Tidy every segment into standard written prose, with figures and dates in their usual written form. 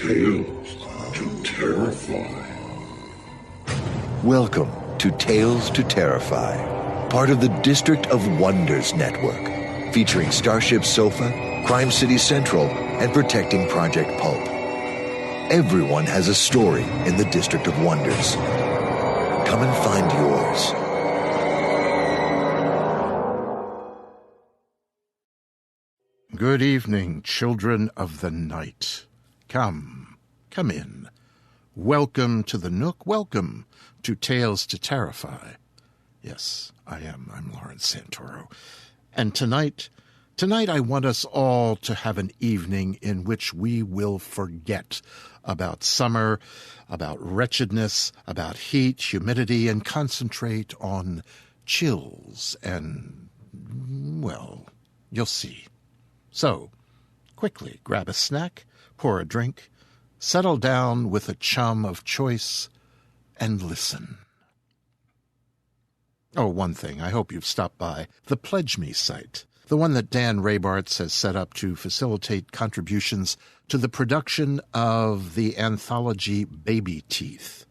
Tales to Terrify. Welcome to Tales to Terrify, part of the District of Wonders network, featuring Starship Sofa, Crime City Central, and Protecting Project Pulp. Everyone has a story in the District of Wonders. Come and find yours. Good evening, children of the night. Come in. Welcome to the Nook. Welcome to Tales to Terrify. Yes, I'm Lawrence Santoro. And tonight I want us all to have an evening in which we will forget about summer, about wretchedness, about heat, humidity, and concentrate on chills and, well, you'll see. So, quickly grab a snack, pour a drink, settle down with a chum of choice, and listen. Oh, one thing, I hope you've stopped by the Pledge Me site, the one that Dan Raybarts has set up to facilitate contributions to the production of the anthology Baby Teeth.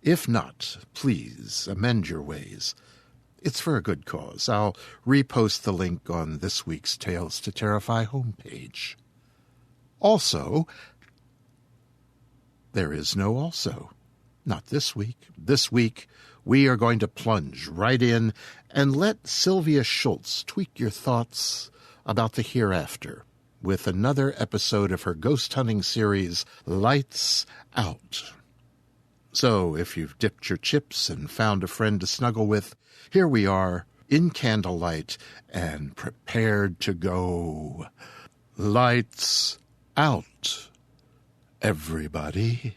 If not, please amend your ways. It's for a good cause. I'll repost the link on this week's Tales to Terrify homepage. Also, there is no also. Not this week. This week, we are going to plunge right in and let Sylvia Schults tweak your thoughts about the hereafter with another episode of her ghost hunting series, Lights Out. So, if you've dipped your chips and found a friend to snuggle with, here we are, in candlelight, and prepared to go. Lights out, everybody.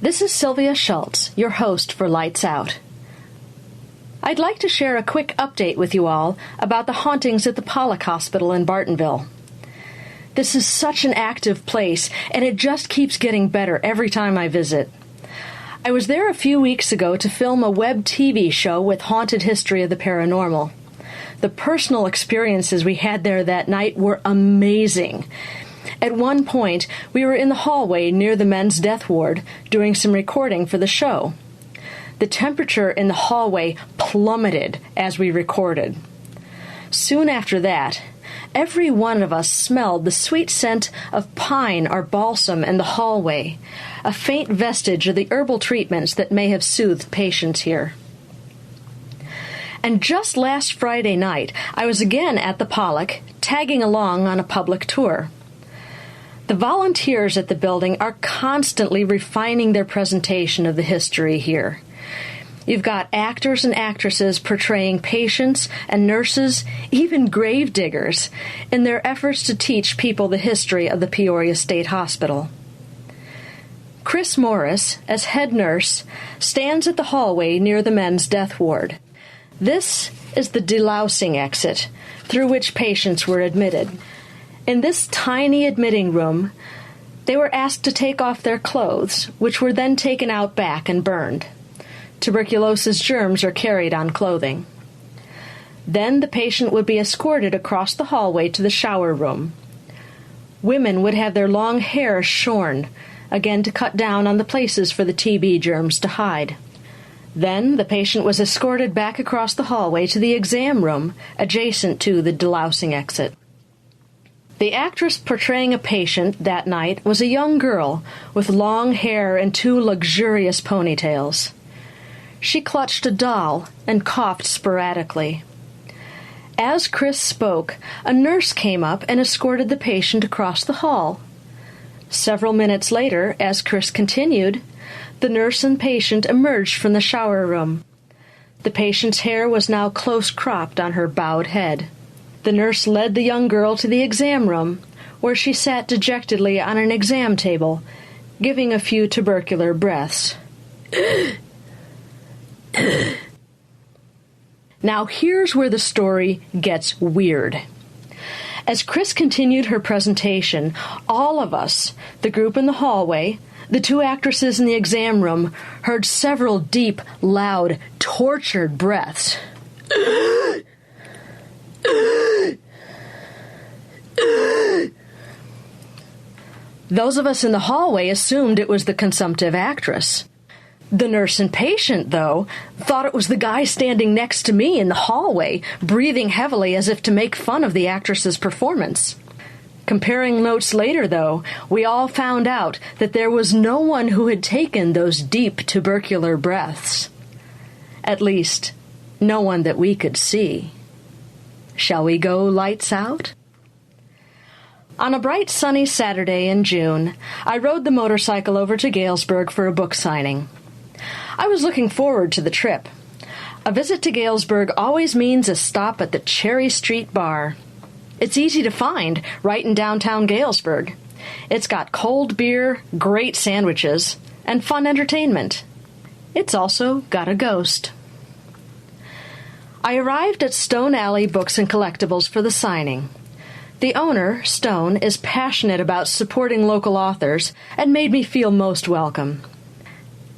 This is Sylvia Schults, your host for Lights Out. I'd like to share a quick update with you all about the hauntings at the Pollock Hospital in Bartonville. This is such an active place, and it just keeps getting better every time I visit. I was there a few weeks ago to film a web TV show with haunted history of the paranormal. The personal experiences we had there that night were amazing. At one point, we were in the hallway near the men's death ward doing some recording for the show. The temperature in the hallway plummeted as we recorded. Soon after that, every one of us smelled the sweet scent of pine or balsam in the hallway, a faint vestige of the herbal treatments that may have soothed patients here. And just last Friday night, I was again at the Pollock, tagging along on a public tour. The volunteers at the building are constantly refining their presentation of the history here. You've got actors and actresses portraying patients and nurses, even grave diggers, in their efforts to teach people the history of the Peoria State Hospital. Chris Morris, as head nurse, stands at the hallway near the men's death ward. This is the delousing exit, through which patients were admitted. In this tiny admitting room, they were asked to take off their clothes, which were then taken out back and burned. Tuberculosis germs are carried on clothing. Then the patient would be escorted across the hallway to the shower room. Women would have their long hair shorn, again to cut down on the places for the TB germs to hide. Then the patient was escorted back across the hallway to the exam room, adjacent to the delousing exit. The actress portraying a patient that night was a young girl with long hair and two luxurious ponytails. She clutched a doll and coughed sporadically. As Chris spoke, a nurse came up and escorted the patient across the hall. Several minutes later, as Chris continued, the nurse and patient emerged from the shower room. The patient's hair was now close cropped on her bowed head. The nurse led the young girl to the exam room, where she sat dejectedly on an exam table, giving a few tubercular breaths. Now here's where the story gets weird. As Chris continued her presentation, all of us, the group in the hallway, the two actresses in the exam room, heard several deep, loud, tortured breaths. Those of us in the hallway assumed it was the consumptive actress. The nurse and patient, though, thought it was the guy standing next to me in the hallway, breathing heavily as if to make fun of the actress's performance. Comparing notes later, though, we all found out that there was no one who had taken those deep tubercular breaths. At least, no one that we could see. Shall we go lights out? On a bright sunny Saturday in June, I rode the motorcycle over to Galesburg for a book signing. I was looking forward to the trip. A visit to Galesburg always means a stop at the Cherry Street Bar. It's easy to find, right in downtown Galesburg. It's got cold beer, great sandwiches, and fun entertainment. It's also got a ghost. I arrived at Stone Alley Books and Collectibles for the signing. The owner, Stone, is passionate about supporting local authors and made me feel most welcome.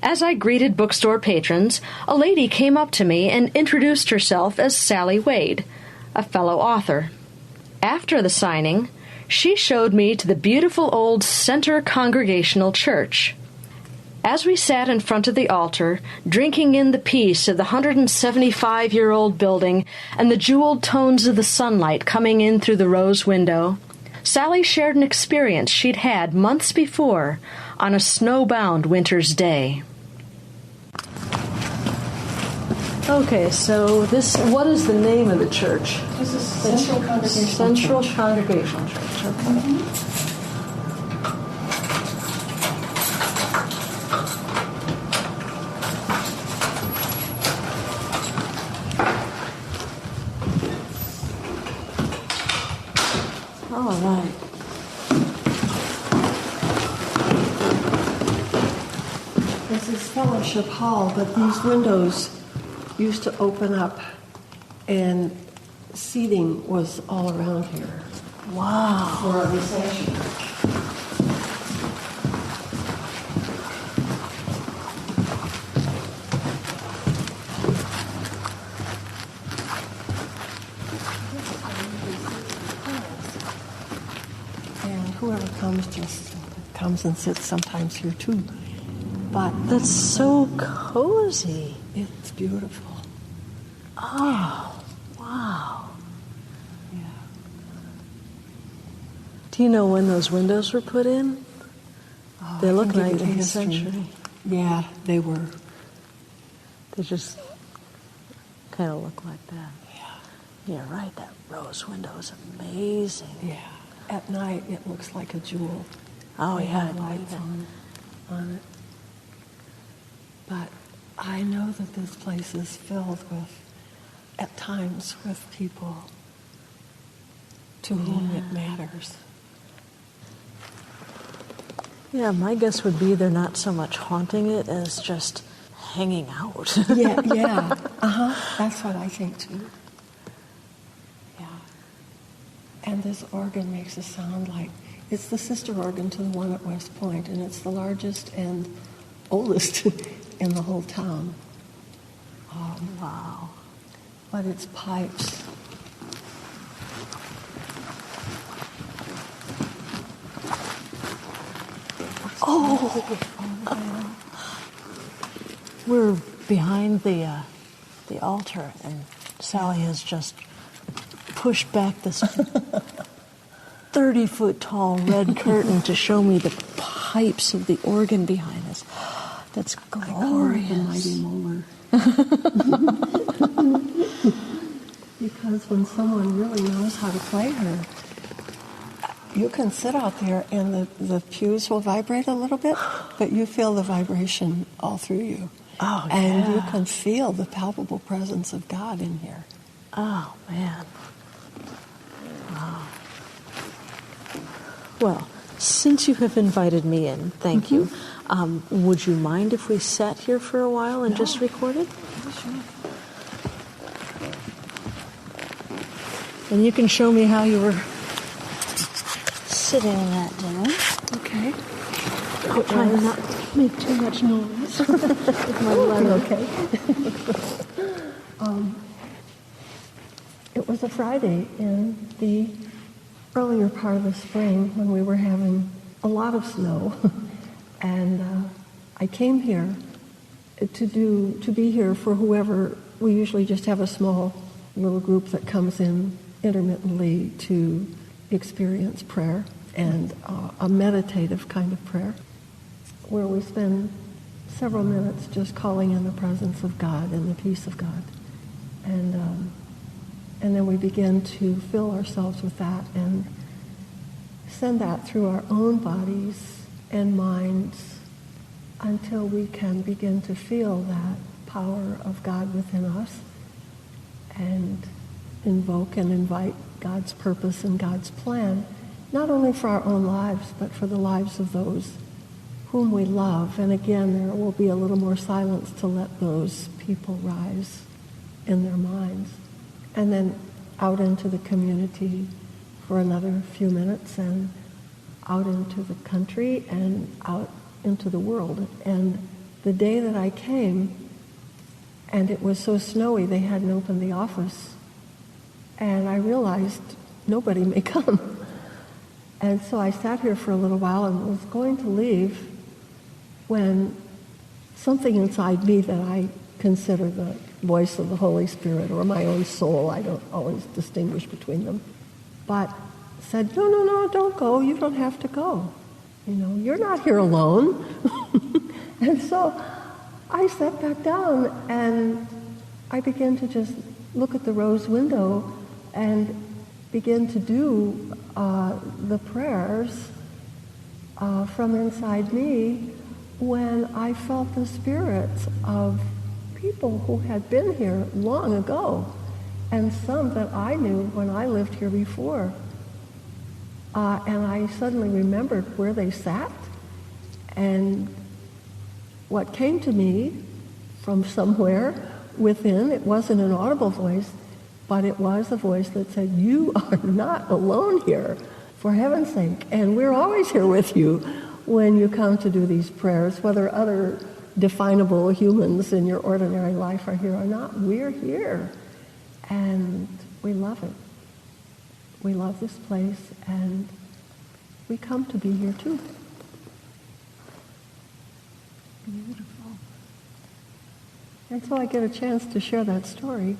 As I greeted bookstore patrons, a lady came up to me and introduced herself as Sally Wade, a fellow author. After the signing, she showed me to the beautiful old Center Congregational Church. As we sat in front of the altar, drinking in the peace of the 175-year-old building and the jeweled tones of the sunlight coming in through the rose window, Sally shared an experience she'd had months before on a snowbound winter's day. Okay, so what is the name of the church? This is Central Congregational Central Church. Congregational Church, okay. Mm-hmm. All right. This is Fellowship Hall, but these windows used to open up and seating was all around here. Wow. For a recession. And whoever comes and sits sometimes here too. But That's so cozy. it's beautiful. Oh, wow. Yeah. Do you know when those windows were put in? Oh, They I look can give you the 19th history. century. Yeah, they were. They just kind of look like that. Yeah. Yeah, right. That rose window is amazing. Yeah. At night, it looks like a jewel. Oh, They yeah. have lights on it. But I know that this place is filled with, at times, with people to whom it matters. Yeah, my guess would be they're not so much haunting it as just hanging out. Yeah. That's what I think too. Yeah. And this organ makes a sound like it's the sister organ to the one at West Point, and it's the largest and oldest in the whole town. Wow. But it's pipes. We're behind the altar, and Sally has just pushed back this 30-foot tall red curtain to show me the pipes of the organ behind us. That's glorious. The mighty molar. Because when someone really knows how to play her, you can sit out there and the pews will vibrate a little bit, but you feel the vibration all through you. Oh, and you yeah. can feel the palpable presence of God in here. Oh, man. Wow. Well, Since you have invited me in, thank you. Would you mind if we sat here for a while and just recorded? Oh, sure. And you can show me how you were sitting that day. Okay. I'll try to not make too much noise with my letter. Okay. It was a Friday in the earlier part of the spring when we were having a lot of snow, and I came here to be here for whoever. We usually just have a small little group that comes in intermittently to experience prayer, and a meditative kind of prayer where we spend several minutes just calling in the presence of God and the peace of God, and then we begin to fill ourselves with that and send that through our own bodies and minds until we can begin to feel that power of God within us and invoke and invite God's purpose and God's plan, not only for our own lives, but for the lives of those whom we love. And again, there will be a little more silence to let those people rise in their minds. And then out into the community for another few minutes, and out into the country and out into the world. And the day that I came, and it was so snowy, they hadn't opened the office. And I realized nobody may come. And so I sat here for a little while and was going to leave when something inside me that I consider the voice of the Holy Spirit or my own soul, I don't always distinguish between them, but said, no, don't go. You don't have to go. You're not here alone. And so I sat back down and I began to just look at the rose window and begin to do the prayers from inside me when I felt the spirits of people who had been here long ago, and some that I knew when I lived here before. And I suddenly remembered where they sat, and what came to me from somewhere within, it wasn't an audible voice, but it was a voice that said, you are not alone here, for heaven's sake, and we're always here with you when you come to do these prayers, whether other definable humans in your ordinary life are here or not. We're here, and we love it. We love this place, and we come to be here too. Beautiful. And so I get a chance to share that story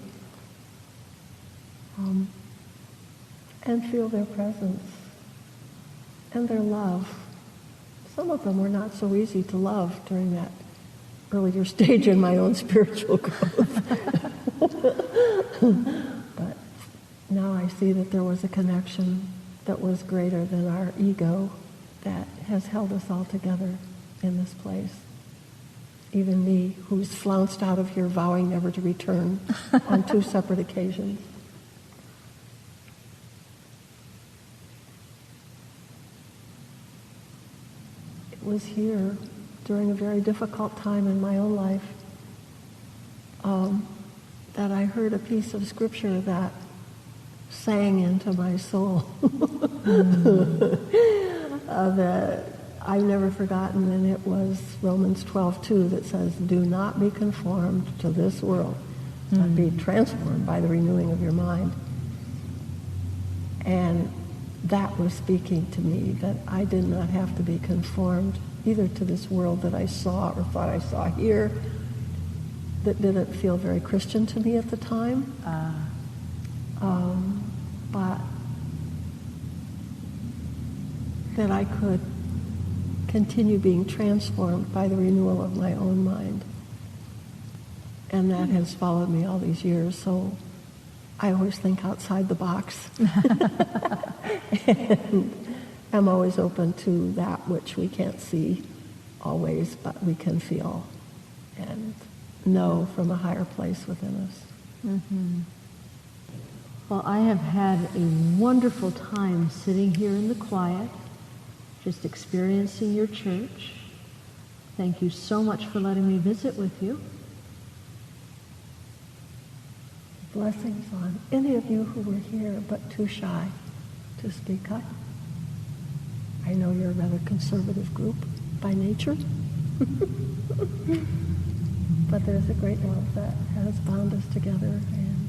and feel their presence and their love. Some of them were not so easy to love during that earlier stage in my own spiritual growth. But now I see that there was a connection that was greater than our ego that has held us all together in this place. Even me, who's flounced out of here vowing never to return on 2 separate occasions. It was here during a very difficult time in my own life that I heard a piece of scripture that sang into my soul that I've never forgotten, and it was Romans 12:2 that says, do not be conformed to this world, but be transformed by the renewing of your mind. And that was speaking to me, that I did not have to be conformed either to this world that I saw or thought I saw here, that didn't feel very Christian to me at the time. But that I could continue being transformed by the renewal of my own mind. And that has followed me all these years, so I always think outside the box. And I'm always open to that which we can't see always, but we can feel and know from a higher place within us. Mm-hmm. Well, I have had a wonderful time sitting here in the quiet, just experiencing your church. Thank you so much for letting me visit with you. Blessings on any of you who were here but too shy to speak up. I know you're a rather conservative group by nature. But there's a great love that has bound us together, and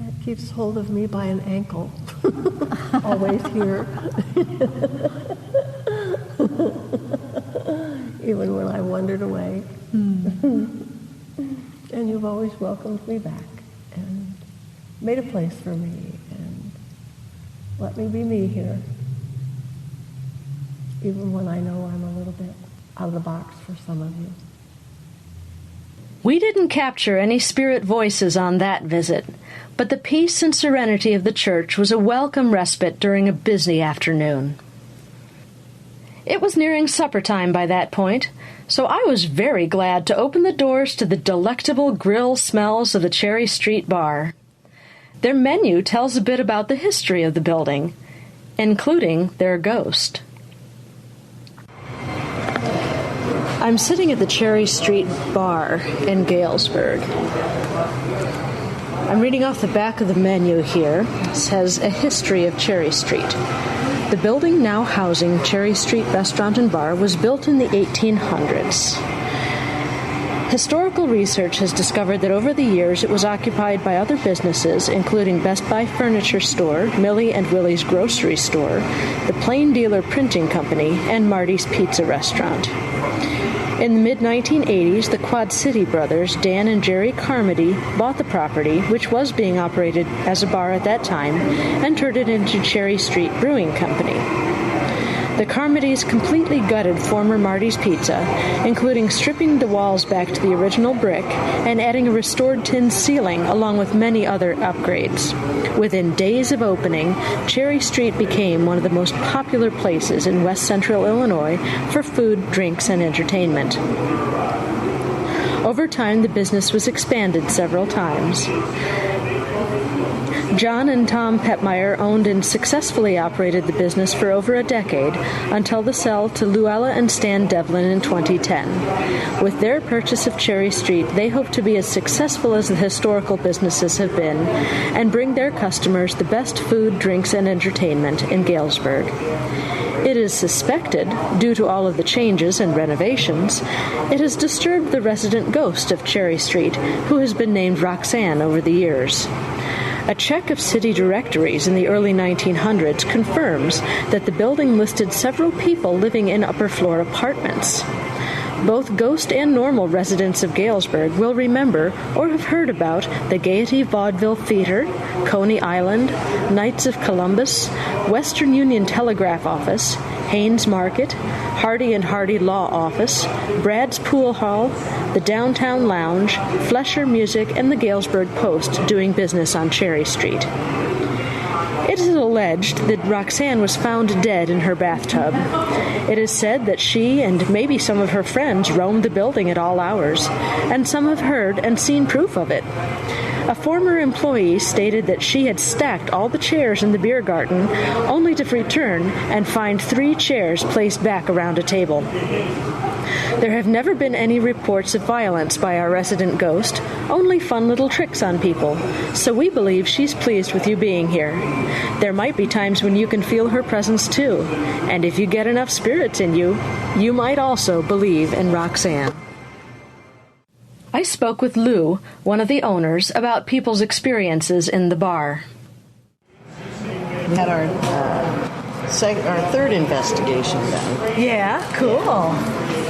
that keeps hold of me by an ankle. Always here. Even when I wandered away. And you've always welcomed me back and made a place for me and let me be me here, even when I know I'm a little bit out of the box for some of you. We didn't capture any spirit voices on that visit, but the peace and serenity of the church was a welcome respite during a busy afternoon. It was nearing supper time by that point, so I was very glad to open the doors to the delectable grill smells of the Cherry Street Bar. Their menu tells a bit about the history of the building, including their ghost. I'm sitting at the Cherry Street Bar in Galesburg. I'm reading off the back of the menu here. It says, A History of Cherry Street. The building now housing Cherry Street Restaurant and Bar was built in the 1800s. Historical research has discovered that over the years it was occupied by other businesses, including Best Buy Furniture Store, Millie and Willie's Grocery Store, the Plain Dealer Printing Company, and Marty's Pizza Restaurant. In the mid-1980s, the Quad City brothers, Dan and Jerry Carmody, bought the property, which was being operated as a bar at that time, and turned it into Cherry Street Brewing Company. The Carmodys completely gutted former Marty's Pizza, including stripping the walls back to the original brick and adding a restored tin ceiling along with many other upgrades. Within days of opening, Cherry Street became one of the most popular places in West Central Illinois for food, drinks, and entertainment. Over time, the business was expanded several times. John and Tom Petmeyer owned and successfully operated the business for over a decade until the sale to Luella and Stan Devlin in 2010. With their purchase of Cherry Street, they hope to be as successful as the historical businesses have been and bring their customers the best food, drinks, and entertainment in Galesburg. It is suspected, due to all of the changes and renovations, it has disturbed the resident ghost of Cherry Street, who has been named Roxanne over the years. A check of city directories in the early 1900s confirms that the building listed several people living in upper-floor apartments. Both ghost and normal residents of Galesburg will remember or have heard about the Gaiety Vaudeville Theater, Coney Island, Knights of Columbus, Western Union Telegraph Office, Haynes Market, Hardy and Hardy Law Office, Brad's Pool Hall, the Downtown Lounge, Flesher Music, and the Galesburg Post doing business on Cherry Street. It is alleged that Roxanne was found dead in her bathtub. It is said that she and maybe some of her friends roamed the building at all hours, and some have heard and seen proof of it. A former employee stated that she had stacked all the chairs in the beer garden only to return and find 3 chairs placed back around a table. There have never been any reports of violence by our resident ghost, only fun little tricks on people, so we believe she's pleased with you being here. There might be times when you can feel her presence too, and if you get enough spirits in you, you might also believe in Roxanne. I spoke with Lou, one of the owners, about people's experiences in the bar. We had our third investigation done. Yeah, cool.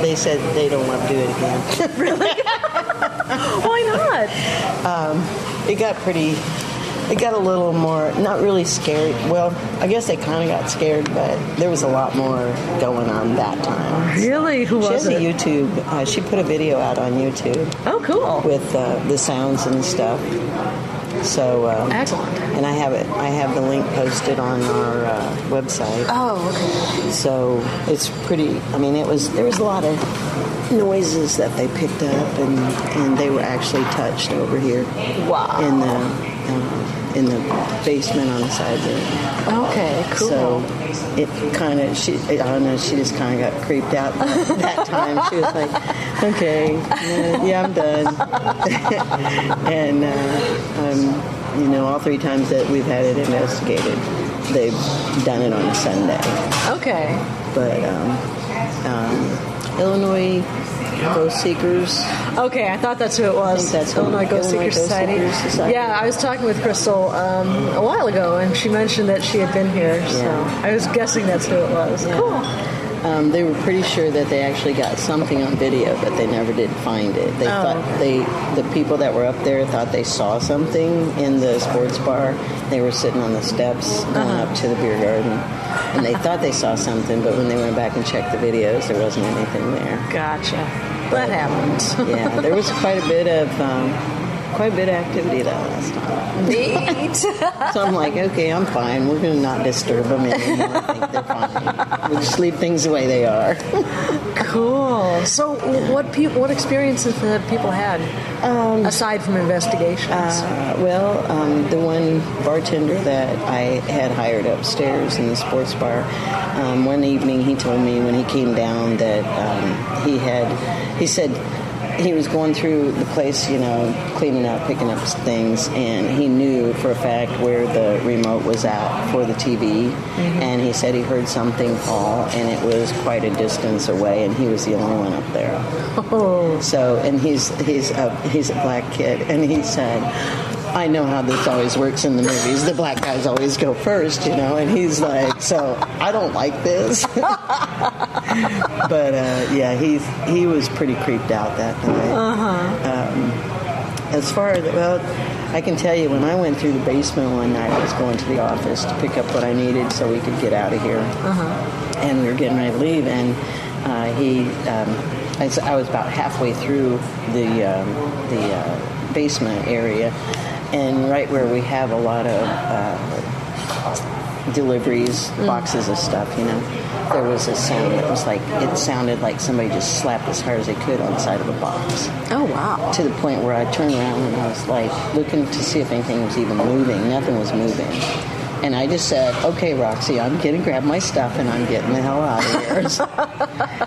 They said they don't want to do it again. Really? Why not? It got a little more, not really scared. Well, I guess they kind of got scared, but there was a lot more going on that time. Really? Who was it? She has a YouTube, she put a video out on YouTube. Oh, cool. With the sounds and stuff. So, excellent. And I have the link posted on our website. Oh, okay. So it's pretty, there was a lot of noises that they picked up, and they were actually touched over here. Wow. in the basement on the side there. Okay, cool. So it kind of, I don't know, she just kind of got creeped out that time. She was like, okay, yeah, I'm done. And, you know, all 3 times that we've had it investigated, they've done it on a Sunday. Okay. But Illinois Ghost Seekers. Okay, I thought that's who it was. I think that's Illinois Ghost Seeker Society. Yeah, I was talking with Crystal a while ago, and she mentioned that she had been here, so I was guessing that's who it was. Yeah. Cool. They were pretty sure that they actually got something on video, but they never did find it. They thought the people that were up there thought they saw something in the sports bar. They were sitting on the steps going up to the beer garden, and they thought they saw something, but when they went back and checked the videos, there wasn't anything there. Gotcha. That happened. Yeah, there was quite a bit of activity that last time. Neat. So I'm like, okay, I'm fine. We're going to not disturb them anymore. I think they're fine. We'll just leave things the way they are. Cool. So what experiences have people had aside from investigations? The one bartender that I had hired upstairs in the sports bar, one evening he told me when he came down that he said he was going through the place, you know, cleaning up, picking up things, and he knew for a fact where the remote was at for the TV, and he said he heard something fall, and it was quite a distance away, and he was the only one up there. Oh. So, and he's a black kid, and he said, I know how this always works in the movies. The black guys always go first, you know, and he's like, so I don't like this. But he was pretty creeped out that night. As far as, I can tell you, when I went through the basement one night, I was going to the office to pick up what I needed so we could get out of here. And we were getting ready to leave, and I was about halfway through the basement area, and right where we have a lot of deliveries, boxes of stuff, you know, there was a sound that was like, it sounded like somebody just slapped as hard as they could on the side of a box. Oh, wow. To the point where I turned around and I was like looking to see if anything was even moving. Nothing was moving. And I just said, okay, Roxy, I'm going to grab my stuff and I'm getting the hell out of here.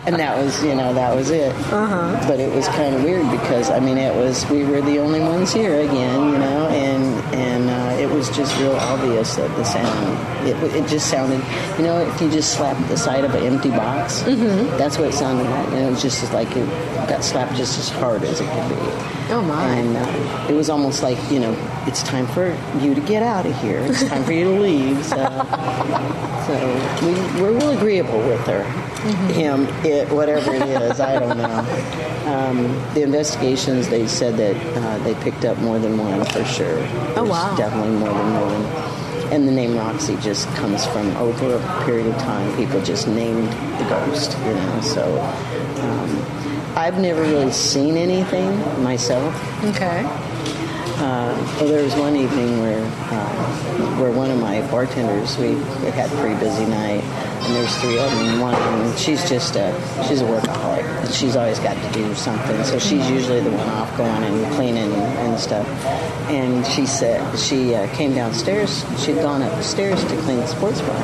And that was it. But it was kind of weird because, I mean, we were the only ones here again, you know, and it was just real obvious that the sound, it just sounded, you know, if you just slapped the side of an empty box, that's what it sounded like. And it was just like it got slapped just as hard as it could be. Oh, my. And it was almost like, you know, it's time for you to get out of here. It's time for you to leave. So we're real agreeable with her. Him, it, whatever it is, I don't know. The investigations, they said that they picked up more than one for sure. There's definitely more than one. And the name Roxy just comes from over a period of time. People just named the ghost, you know. So I've never really seen anything myself. Okay. Well, there was one evening where one of my bartenders, we had a pretty busy night, and there's 3 of them. One of them, she's a workaholic, and she's always got to do something. So she's usually the one off going and cleaning and stuff. And she said she came downstairs. She'd gone upstairs to clean the sports bar,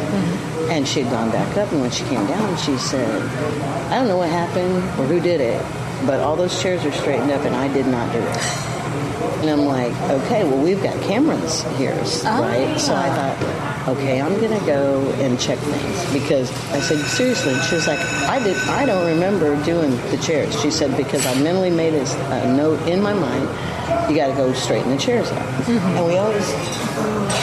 and she had gone back up. And when she came down, she said, "I don't know what happened or who did it, but all those chairs are straightened up, and I did not do it." And I'm like, okay, well, we've got cameras here, right? So I thought, okay, I'm going to go and check things. Because I said, seriously? She was like, I don't remember doing the chairs. She said, because I mentally made a note in my mind, you got to go straighten the chairs out. And we always,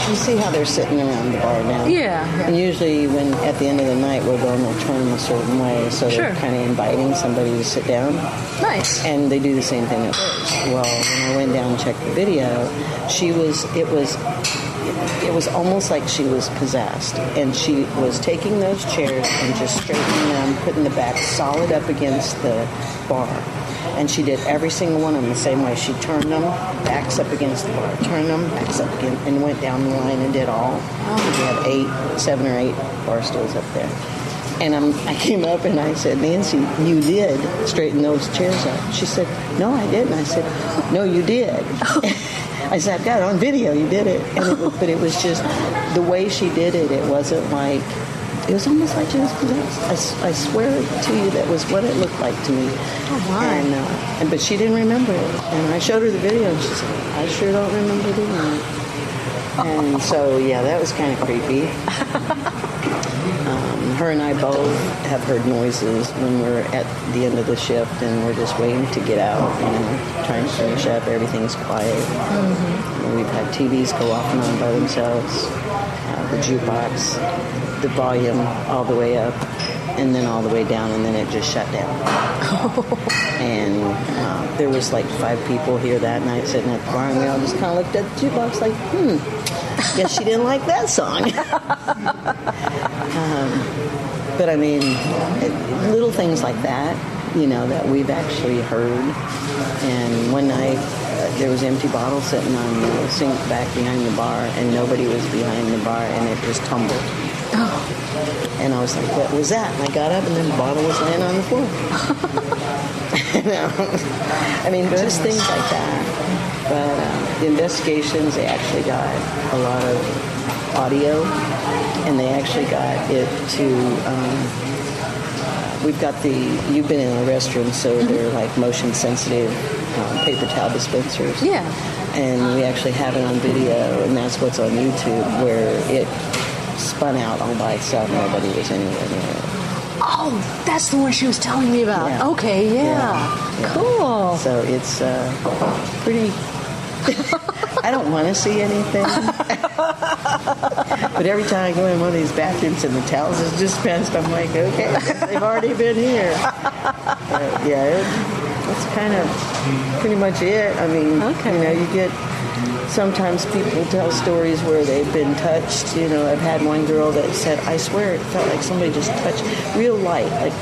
you see how they're sitting around the bar now? Yeah. And usually when at the end of the night, we'll go and we'll turn them a certain way. So they're kind of inviting somebody to sit down. Nice. And they do the same thing at first. Well, when I went down and checked the video, it was almost like she was possessed. And she was taking those chairs and just straightening them, putting the back solid up against the bar. And she did every single one of them the same way. She turned them, backs up against the bar, turned them, backs up again, and went down the line and did all. We had 7 or 8 bar stools up there. And I came up and I said, Nancy, you did straighten those chairs out. She said, no, I didn't. I said, no, you did. I said, I've got it on video. You did it. But it was just the way she did it. It wasn't like, it was almost like she was possessed. I swear to you, that was what it looked like to me. Oh, my. But she didn't remember it. And I showed her the video, and she said, I sure don't remember doing it. And so, yeah, that was kind of creepy. Her and I both have heard noises when we're at the end of the shift and we're just waiting to get out, trying to finish up. Everything's quiet. Mm-hmm. We've had TVs go off and on by themselves, the jukebox, the volume all the way up, and then all the way down, and then it just shut down. And there was like 5 people here that night sitting at the bar, and we all just kind of looked at the jukebox like, guess she didn't like that song. But I mean, little things like that, that we've actually heard. And one night, there was empty bottles sitting on the sink back behind the bar, and nobody was behind the bar, and it just tumbled. Oh. And I was like, what was that? And I got up, and then the bottle was laying on the floor. I mean, just things like that. But the investigations, they actually got a lot of audio, and they actually got it to, we've got you've been in the restroom, so they're like motion sensitive paper towel dispensers. Yeah. And we actually have it on video, and that's what's on YouTube, where it spun out all by itself. Nobody was anywhere near it. Oh, that's the one she was telling me about. Yeah. Okay, yeah. Cool. So it's pretty... I don't want to see anything. But every time I go in one of these bathrooms and the towels is dispensed, I'm like, okay, they've already been here. That's kind of pretty much it. I mean, you get... Sometimes people tell stories where they've been touched. I've had one girl that said, I swear it felt like somebody just touched real light, like,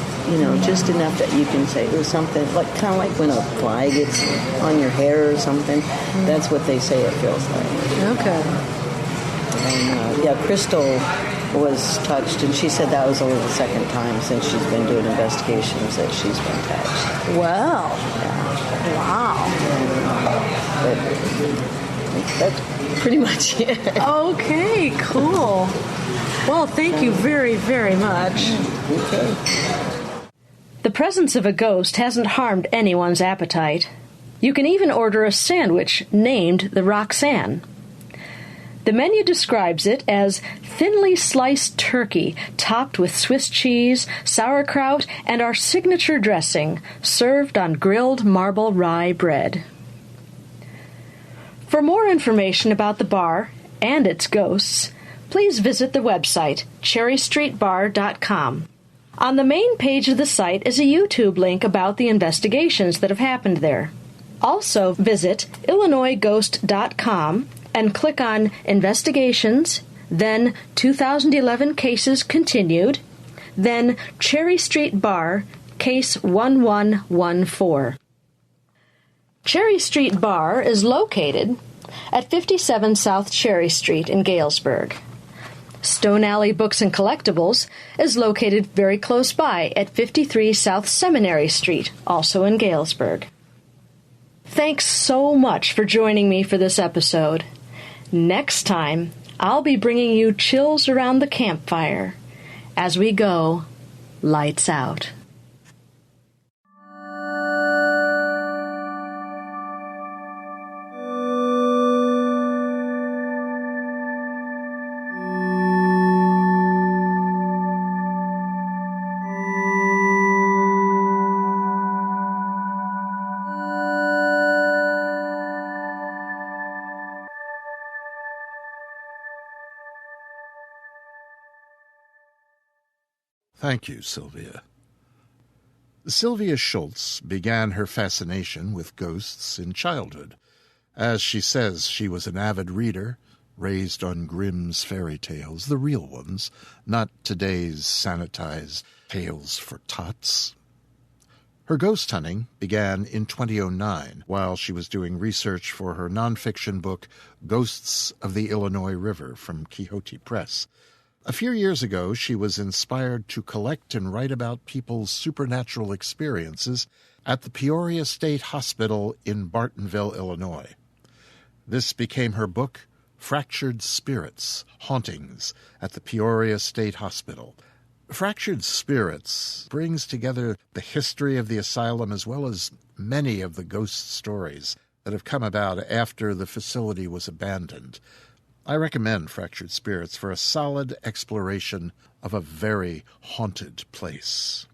just enough that you can say it was something, like kind of like when a fly gets on your hair or something. That's what they say it feels like. Okay. And, Crystal was touched, and she said that was only the second time since she's been doing investigations that she's been touched. Wow. Yeah. Wow. But that's pretty much it. Okay, cool. Well, thank you very, very much. Okay. The presence of a ghost hasn't harmed anyone's appetite. You can even order a sandwich named the Roxanne. The menu describes it as thinly sliced turkey topped with Swiss cheese, sauerkraut, and our signature dressing, served on grilled marble rye bread. For more information about the bar and its ghosts, please visit the website cherrystreetbar.com. On the main page of the site is a YouTube link about the investigations that have happened there. Also visit illinoisghost.com and click on Investigations, then 2011 Cases Continued, then Cherry Street Bar, Case 1114. Cherry Street Bar is located at 57 South Cherry Street in Galesburg. Stone Alley Books and Collectibles is located very close by at 53 South Seminary Street, also in Galesburg. Thanks so much for joining me for this episode. Next time, I'll be bringing you chills around the campfire as we go lights out. Thank you, Sylvia. Sylvia Schults began her fascination with ghosts in childhood. As she says, she was an avid reader, raised on Grimm's fairy tales, the real ones, not today's sanitized tales for tots. Her ghost hunting began in 2009 while she was doing research for her nonfiction book, Ghosts of the Illinois River, from Quixote Press. A few years ago, she was inspired to collect and write about people's supernatural experiences at the Peoria State Hospital in Bartonville, Illinois. This became her book, Fractured Spirits, Hauntings at the Peoria State Hospital. Fractured Spirits brings together the history of the asylum as well as many of the ghost stories that have come about after the facility was abandoned. I recommend Fractured Spirits for a solid exploration of a very haunted place.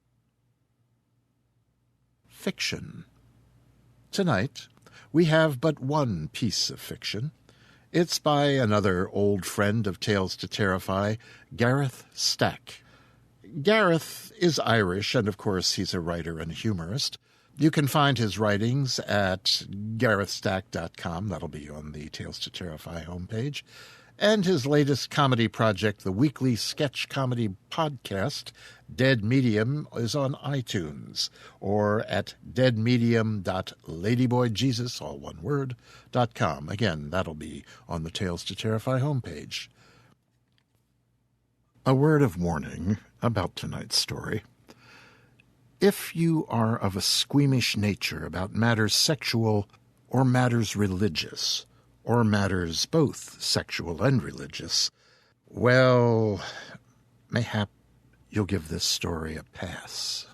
Fiction. Tonight, we have but one piece of fiction. It's by another old friend of Tales to Terrify, Gareth Stack. Gareth is Irish, and of course he's a writer and humorist. You can find his writings at garethstack.com. That'll be on the Tales to Terrify homepage. And his latest comedy project, the weekly sketch comedy podcast, Dead Medium, is on iTunes, or at deadmedium.ladyboyjesus, all one word, .com. Again, that'll be on the Tales to Terrify homepage. A word of warning about tonight's story. If you are of a squeamish nature about matters sexual or matters religious, or matters both sexual and religious, well, mayhap you'll give this story a pass.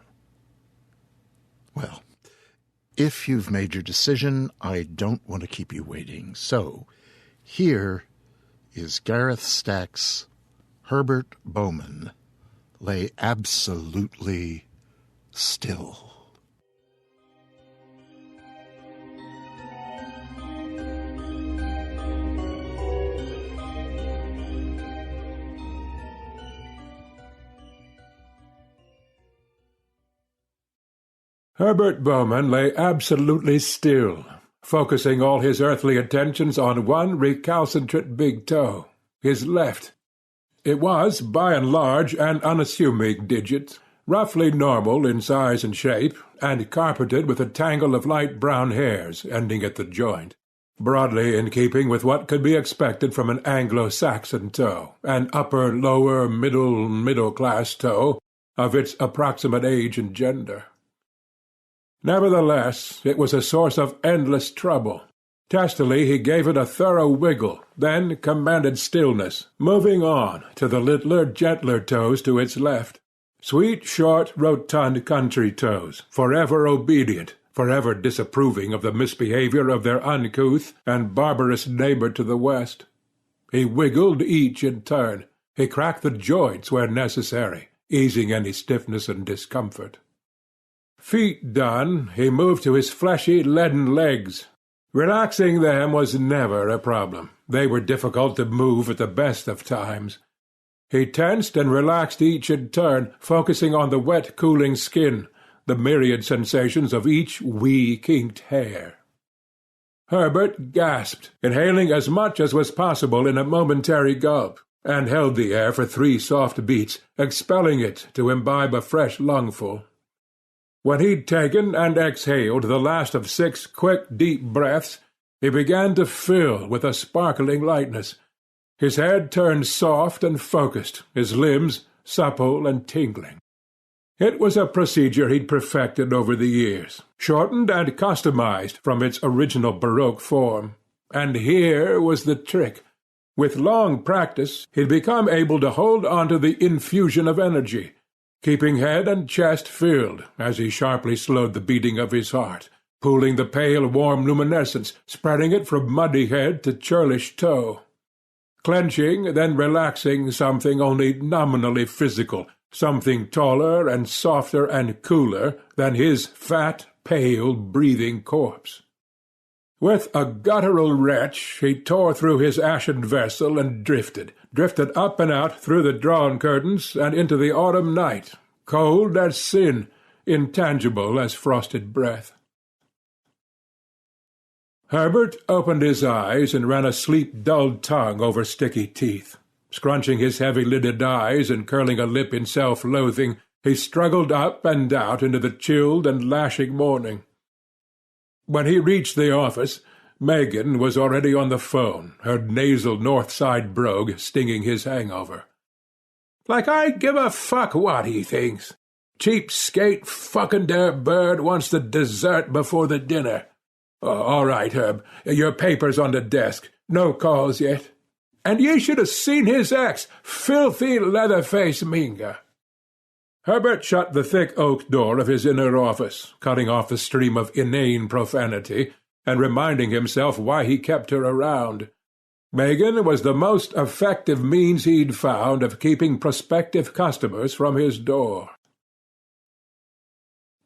Well, if you've made your decision, I don't want to keep you waiting. So, here is Gareth Stack's Herbert Bowman, Lay Absolutely Still. Herbert Bowman lay absolutely still, focusing all his earthly attentions on one recalcitrant big toe, his left. It was, by and large, an unassuming digit, roughly normal in size and shape, and carpeted with a tangle of light brown hairs ending at the joint, broadly in keeping with what could be expected from an Anglo-Saxon toe, an upper, lower, middle-class toe of its approximate age and gender. Nevertheless, it was a source of endless trouble. Testily he gave it a thorough wiggle, then commanded stillness, moving on to the littler, gentler toes to its left. Sweet, short, rotund country toes, forever obedient, forever disapproving of the misbehavior of their uncouth and barbarous neighbor to the west. He wiggled each in turn. He cracked the joints where necessary, easing any stiffness and discomfort. Feet done, he moved to his fleshy, leaden legs. Relaxing them was never a problem. They were difficult to move at the best of times. He tensed and relaxed each in turn, focusing on the wet, cooling skin, the myriad sensations of each wee, kinked hair. Herbert gasped, inhaling as much as was possible in a momentary gulp, and held the air for 3 soft beats, expelling it to imbibe a fresh lungful. When he'd taken and exhaled the last of 6 quick, deep breaths, he began to fill with a sparkling lightness. His head turned soft and focused, his limbs supple and tingling. It was a procedure he'd perfected over the years, shortened and customized from its original Baroque form. And here was the trick. With long practice, he'd become able to hold on to the infusion of energy, keeping head and chest filled as he sharply slowed the beating of his heart, pooling the pale, warm luminescence, spreading it from muddy head to churlish toe. Clenching, then relaxing something only nominally physical, something taller and softer and cooler than his fat, pale, breathing corpse. With a guttural retch, he tore through his ashen vessel and drifted up and out through the drawn curtains and into the autumn night, cold as sin, intangible as frosted breath. Herbert opened his eyes and ran a sleep-dulled tongue over sticky teeth. Scrunching his heavy-lidded eyes and curling a lip in self-loathing, he struggled up and out into the chilled and lashing morning. When he reached the office, Megan was already on the phone, her nasal north side brogue stinging his hangover. "Like I give a fuck what he thinks. Cheapskate fucking der bird wants the dessert before the dinner. All right, Herb. Your paper's on the desk. No calls yet. And ye should have seen his ex, filthy leather-faced Minga. Herbert shut the thick oak door of his inner office, cutting off the stream of inane profanity, and reminding himself why he kept her around. Megan was the most effective means he'd found of keeping prospective customers from his door.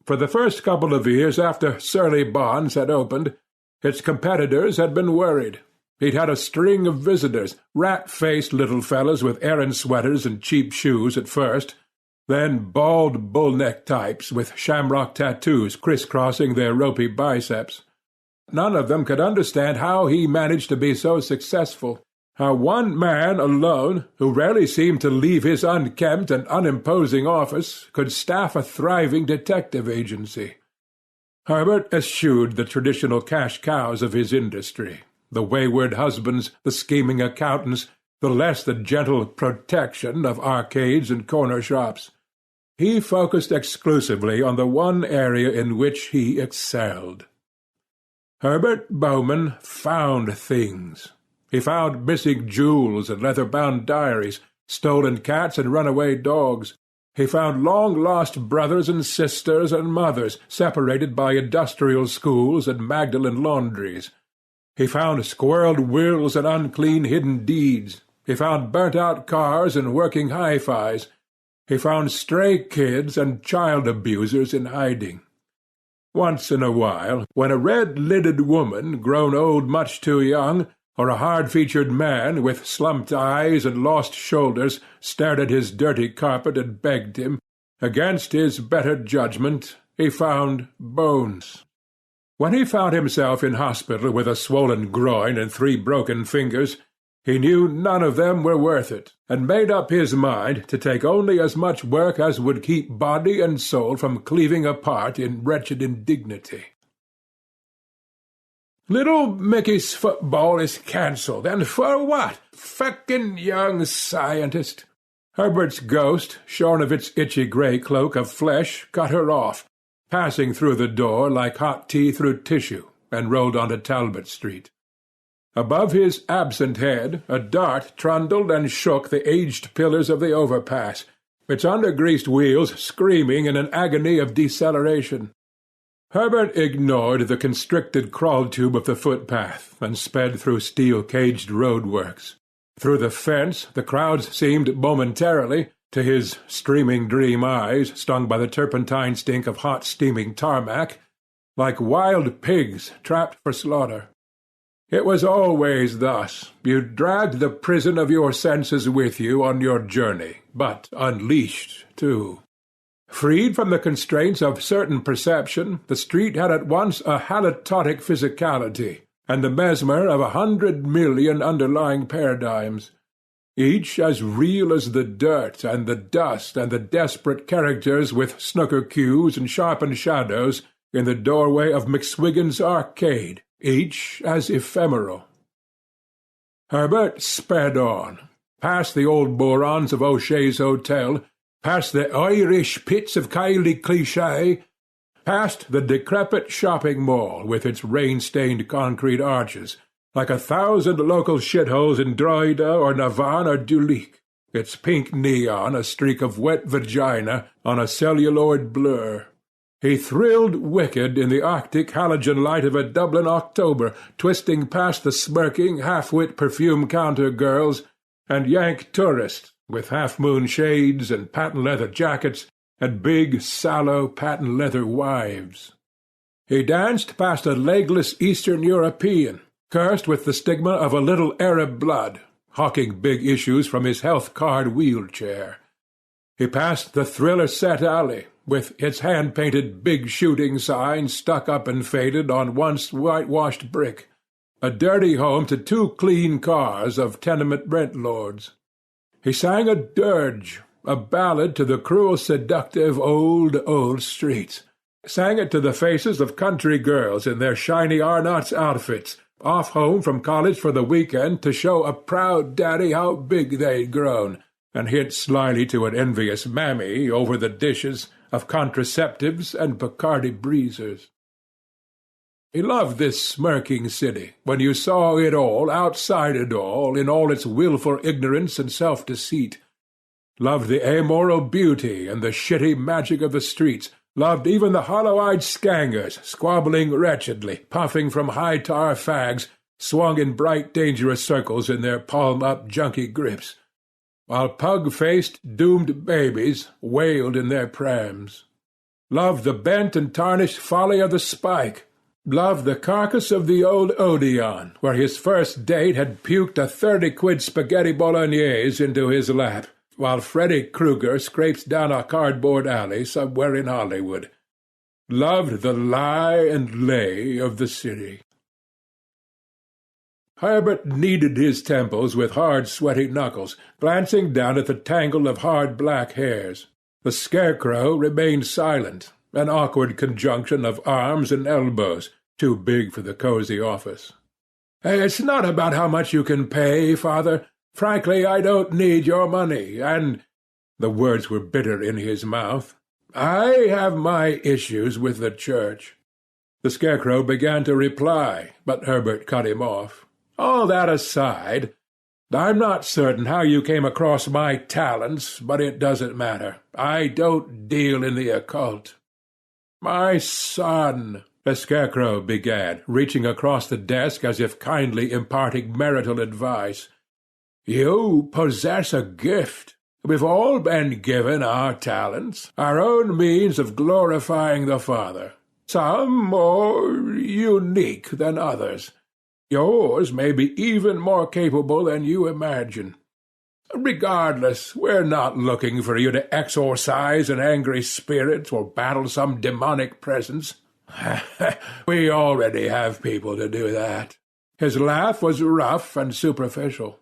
For the first couple of years after Surly Bonds had opened, its competitors had been worried. He'd had a string of visitors, rat-faced little fellows with errand sweaters and cheap shoes at first, then bald bull-neck types with shamrock tattoos crisscrossing their ropey biceps. None of them could understand how he managed to be so successful, how one man alone, who rarely seemed to leave his unkempt and unimposing office, could staff a thriving detective agency. Herbert eschewed the traditional cash cows of his industry, the wayward husbands, the scheming accountants, the less than gentle protection of arcades and corner shops. He focused exclusively on the one area in which he excelled. Herbert Bowman found things. He found missing jewels and leather-bound diaries, stolen cats and runaway dogs. He found long-lost brothers and sisters and mothers, separated by industrial schools and Magdalen laundries. He found squirreled wills and unclean hidden deeds. He found burnt-out cars and working hi-fis. He found stray kids and child abusers in hiding. Once in a while, when a red-lidded woman, grown old much too young, or a hard-featured man with slumped eyes and lost shoulders stared at his dirty carpet and begged him, against his better judgment, he found bones. When he found himself in hospital with a swollen groin and 3 broken fingers, he knew none of them were worth it, and made up his mind to take only as much work as would keep body and soul from cleaving apart in wretched indignity. Little Mickey's football is cancelled, and for what? Feckin' young scientist. Herbert's ghost, shorn of its itchy grey cloak of flesh, cut her off, passing through the door like hot tea through tissue, and rolled onto Talbot Street. Above his absent head a dart trundled and shook the aged pillars of the overpass, its under-greased wheels screaming in an agony of deceleration. Herbert ignored the constricted crawl-tube of the footpath and sped through steel-caged roadworks. Through the fence the crowds seemed momentarily, to his streaming dream eyes stung by the turpentine stink of hot steaming tarmac, like wild pigs trapped for slaughter. It was always thus. You dragged the prison of your senses with you on your journey, but unleashed, too. Freed from the constraints of certain perception, the street had at once a halitotic physicality and the mesmer of 100 million underlying paradigms, each as real as the dirt and the dust and the desperate characters with snooker cues and sharpened shadows in the doorway of McSwiggan's Arcade, each as ephemeral. Herbert sped on, past the old morons of O'Shea's Hotel, past the Irish pits of Kiley Cliché, past the decrepit shopping mall with its rain-stained concrete arches, like 1,000 local shitholes in Drogheda or Navan or Duleek, its pink neon a streak of wet vagina on a celluloid blur. He thrilled wicked in the arctic halogen light of a Dublin October, twisting past the smirking, half-wit perfume-counter girls and Yank tourists with half-moon shades and patent-leather jackets and big, sallow, patent-leather wives. He danced past a legless Eastern European, cursed with the stigma of a little Arab blood, hawking big issues from his health-card wheelchair. He passed the thriller-set alley, with its hand-painted big shooting sign stuck up and faded on once whitewashed brick, a dirty home to 2 clean cars of tenement rent-lords. He sang a dirge, a ballad to the cruel seductive old streets, sang it to the faces of country girls in their shiny Arnott's outfits, off home from college for the weekend to show a proud daddy how big they'd grown, and hint slyly to an envious mammy over the dishes of contraceptives and Bacardi breezers. He loved this smirking city, when you saw it all, outside it all, in all its wilful ignorance and self-deceit. Loved the amoral beauty and the shitty magic of the streets, loved even the hollow-eyed scangers, squabbling wretchedly, puffing from high-tar fags, swung in bright dangerous circles in their palm-up junky grips, while pug-faced doomed babies wailed in their prams. Loved the bent and tarnished folly of the spike, loved the carcass of the old Odeon, where his first date had puked a 30-quid spaghetti bolognese into his lap, while Freddy Krueger scraped down a cardboard alley somewhere in Hollywood. Loved the lie and lay of the city. Herbert kneaded his temples with hard, sweaty knuckles, glancing down at the tangle of hard black hairs. The scarecrow remained silent, an awkward conjunction of arms and elbows, too big for the cozy office. "It's not about how much you can pay, Father. Frankly, I don't need your money, and—" The words were bitter in his mouth. "I have my issues with the church." The scarecrow began to reply, but Herbert cut him off. "All that aside, I'm not certain how you came across my talents, but it doesn't matter. I don't deal in the occult." "My son," the scarecrow began, reaching across the desk as if kindly imparting marital advice, "you possess a gift. We've all been given our talents, our own means of glorifying the Father, some more unique than others. Yours may be even more capable than you imagine. Regardless, we're not looking for you to exorcise an angry spirit or battle some demonic presence. We already have people to do that." His laugh was rough and superficial.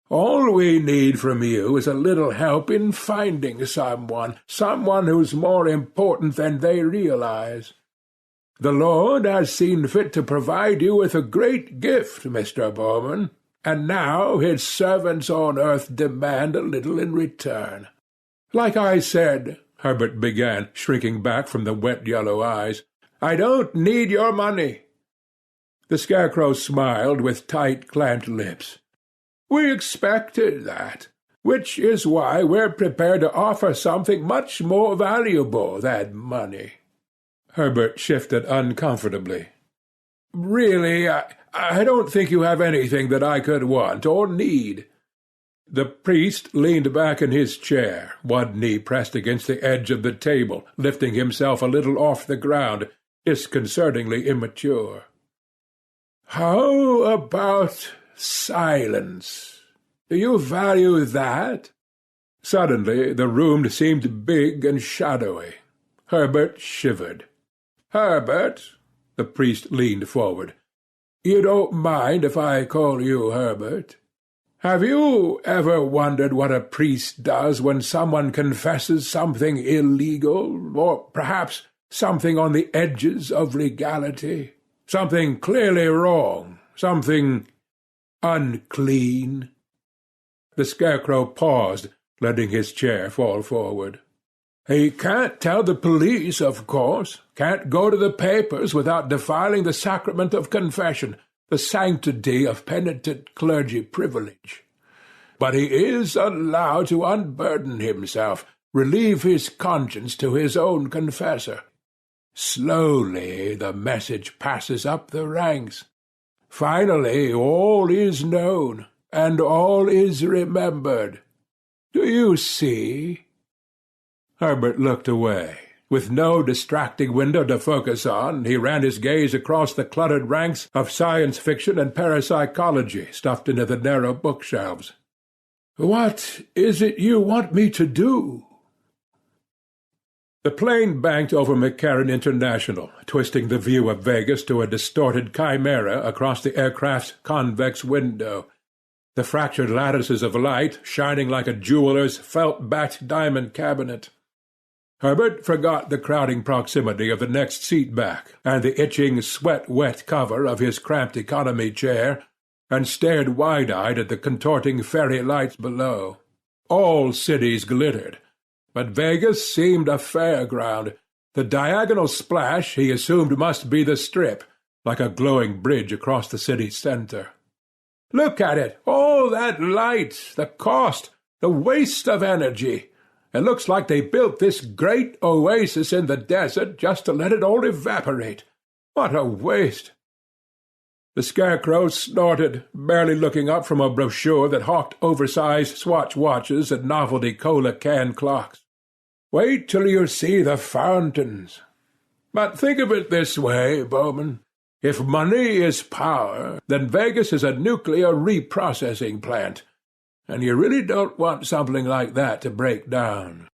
"All we need from you is a little help in finding someone who's more important than they realize. The Lord has seen fit to provide you with a great gift, Mr. Bowman, and now his servants on earth demand a little in return." "Like I said," Herbert began, shrinking back from the wet yellow eyes, "I don't need your money." The scarecrow smiled with tight-clamped lips. "We expected that, which is why we're prepared to offer something much more valuable than money." Herbert shifted uncomfortably. "Really, I don't think you have anything that I could want or need." The priest leaned back in his chair, one knee pressed against the edge of the table, lifting himself a little off the ground, disconcertingly immature. "How about silence? Do you value that?" Suddenly the room seemed big and shadowy. Herbert shivered. "Herbert," the priest leaned forward, "you don't mind if I call you Herbert? Have you ever wondered what a priest does when someone confesses something illegal, or perhaps something on the edges of legality? Something clearly wrong, something unclean?" The scarecrow paused, letting his chair fall forward. "He can't tell the police, of course, can't go to the papers without defiling the sacrament of confession, the sanctity of penitent clergy privilege. But he is allowed to unburden himself, relieve his conscience to his own confessor. Slowly the message passes up the ranks. Finally all is known, and all is remembered. Do you see?" Herbert looked away. With no distracting window to focus on, he ran his gaze across the cluttered ranks of science fiction and parapsychology stuffed into the narrow bookshelves. "What is it you want me to do?" The plane banked over McCarran International, twisting the view of Vegas to a distorted chimera across the aircraft's convex window, the fractured lattices of light shining like a jeweller's felt-backed diamond cabinet. Herbert forgot the crowding proximity of the next seat back and the itching, sweat-wet cover of his cramped economy chair, and stared wide-eyed at the contorting fairy lights below. All cities glittered, but Vegas seemed a fairground. The diagonal splash he assumed must be the Strip, like a glowing bridge across the city centre. "Look at it! All that light! The cost! The waste of energy! It looks like they built this great oasis in the desert just to let it all evaporate. What a waste!" The Scarecrow snorted, barely looking up from a brochure that hawked oversized Swatch watches and novelty cola can clocks. "Wait till you see the fountains. But think of it this way, Bowman. If money is power, then Vegas is a nuclear reprocessing plant, and you really don't want something like that to break down."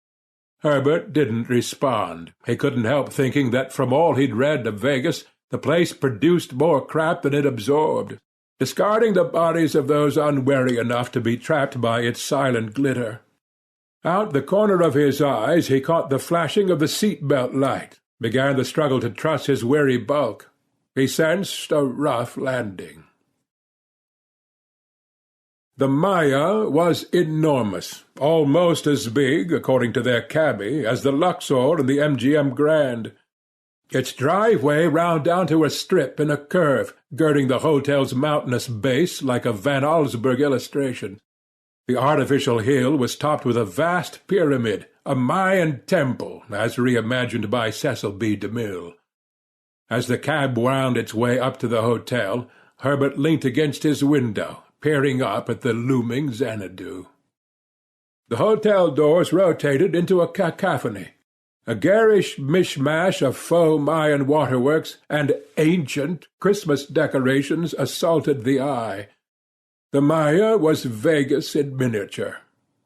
Herbert didn't respond. He couldn't help thinking that from all he'd read of Vegas, the place produced more crap than it absorbed, discarding the bodies of those unwary enough to be trapped by its silent glitter. Out the corner of his eyes he caught the flashing of the seat-belt light, began the struggle to truss his weary bulk. He sensed a rough landing. The Maya was enormous, almost as big, according to their cabbie, as the Luxor and the MGM Grand. Its driveway wound down to a strip in a curve, girding the hotel's mountainous base like a Van Allsburg illustration. The artificial hill was topped with a vast pyramid, a Mayan temple, as reimagined by Cecil B. DeMille. As the cab wound its way up to the hotel, Herbert leant against his window, peering up at the looming Xanadu. The hotel doors rotated into a cacophony. A garish mishmash of faux Mayan waterworks and ancient Christmas decorations assaulted the eye. The Maya was Vegas in miniature,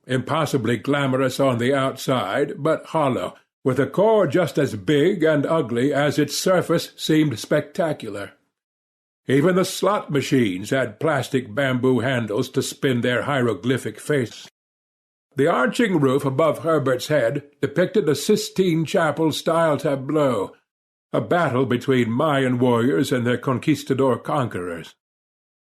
impossibly glamorous on the outside, but hollow, with a core just as big and ugly as its surface seemed spectacular. Even the slot machines had plastic bamboo handles to spin their hieroglyphic faces. The arching roof above Herbert's head depicted a Sistine Chapel-style tableau, a battle between Mayan warriors and their conquistador conquerors.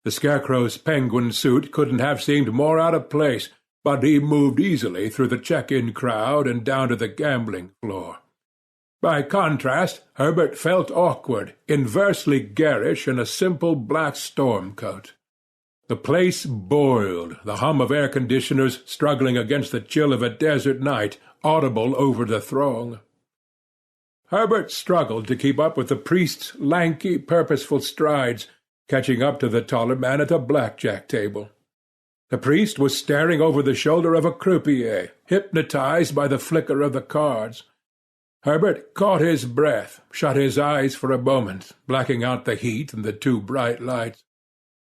The Scarecrow's penguin suit couldn't have seemed more out of place, but he moved easily through the check-in crowd and down to the gambling floor. By contrast, Herbert felt awkward, inversely garish in a simple black storm coat. The place boiled, the hum of air-conditioners struggling against the chill of a desert night, audible over the throng. Herbert struggled to keep up with the priest's lanky, purposeful strides, catching up to the taller man at a blackjack table. The priest was staring over the shoulder of a croupier, hypnotized by the flicker of the cards. Herbert caught his breath, shut his eyes for a moment, blacking out the heat and the two bright lights.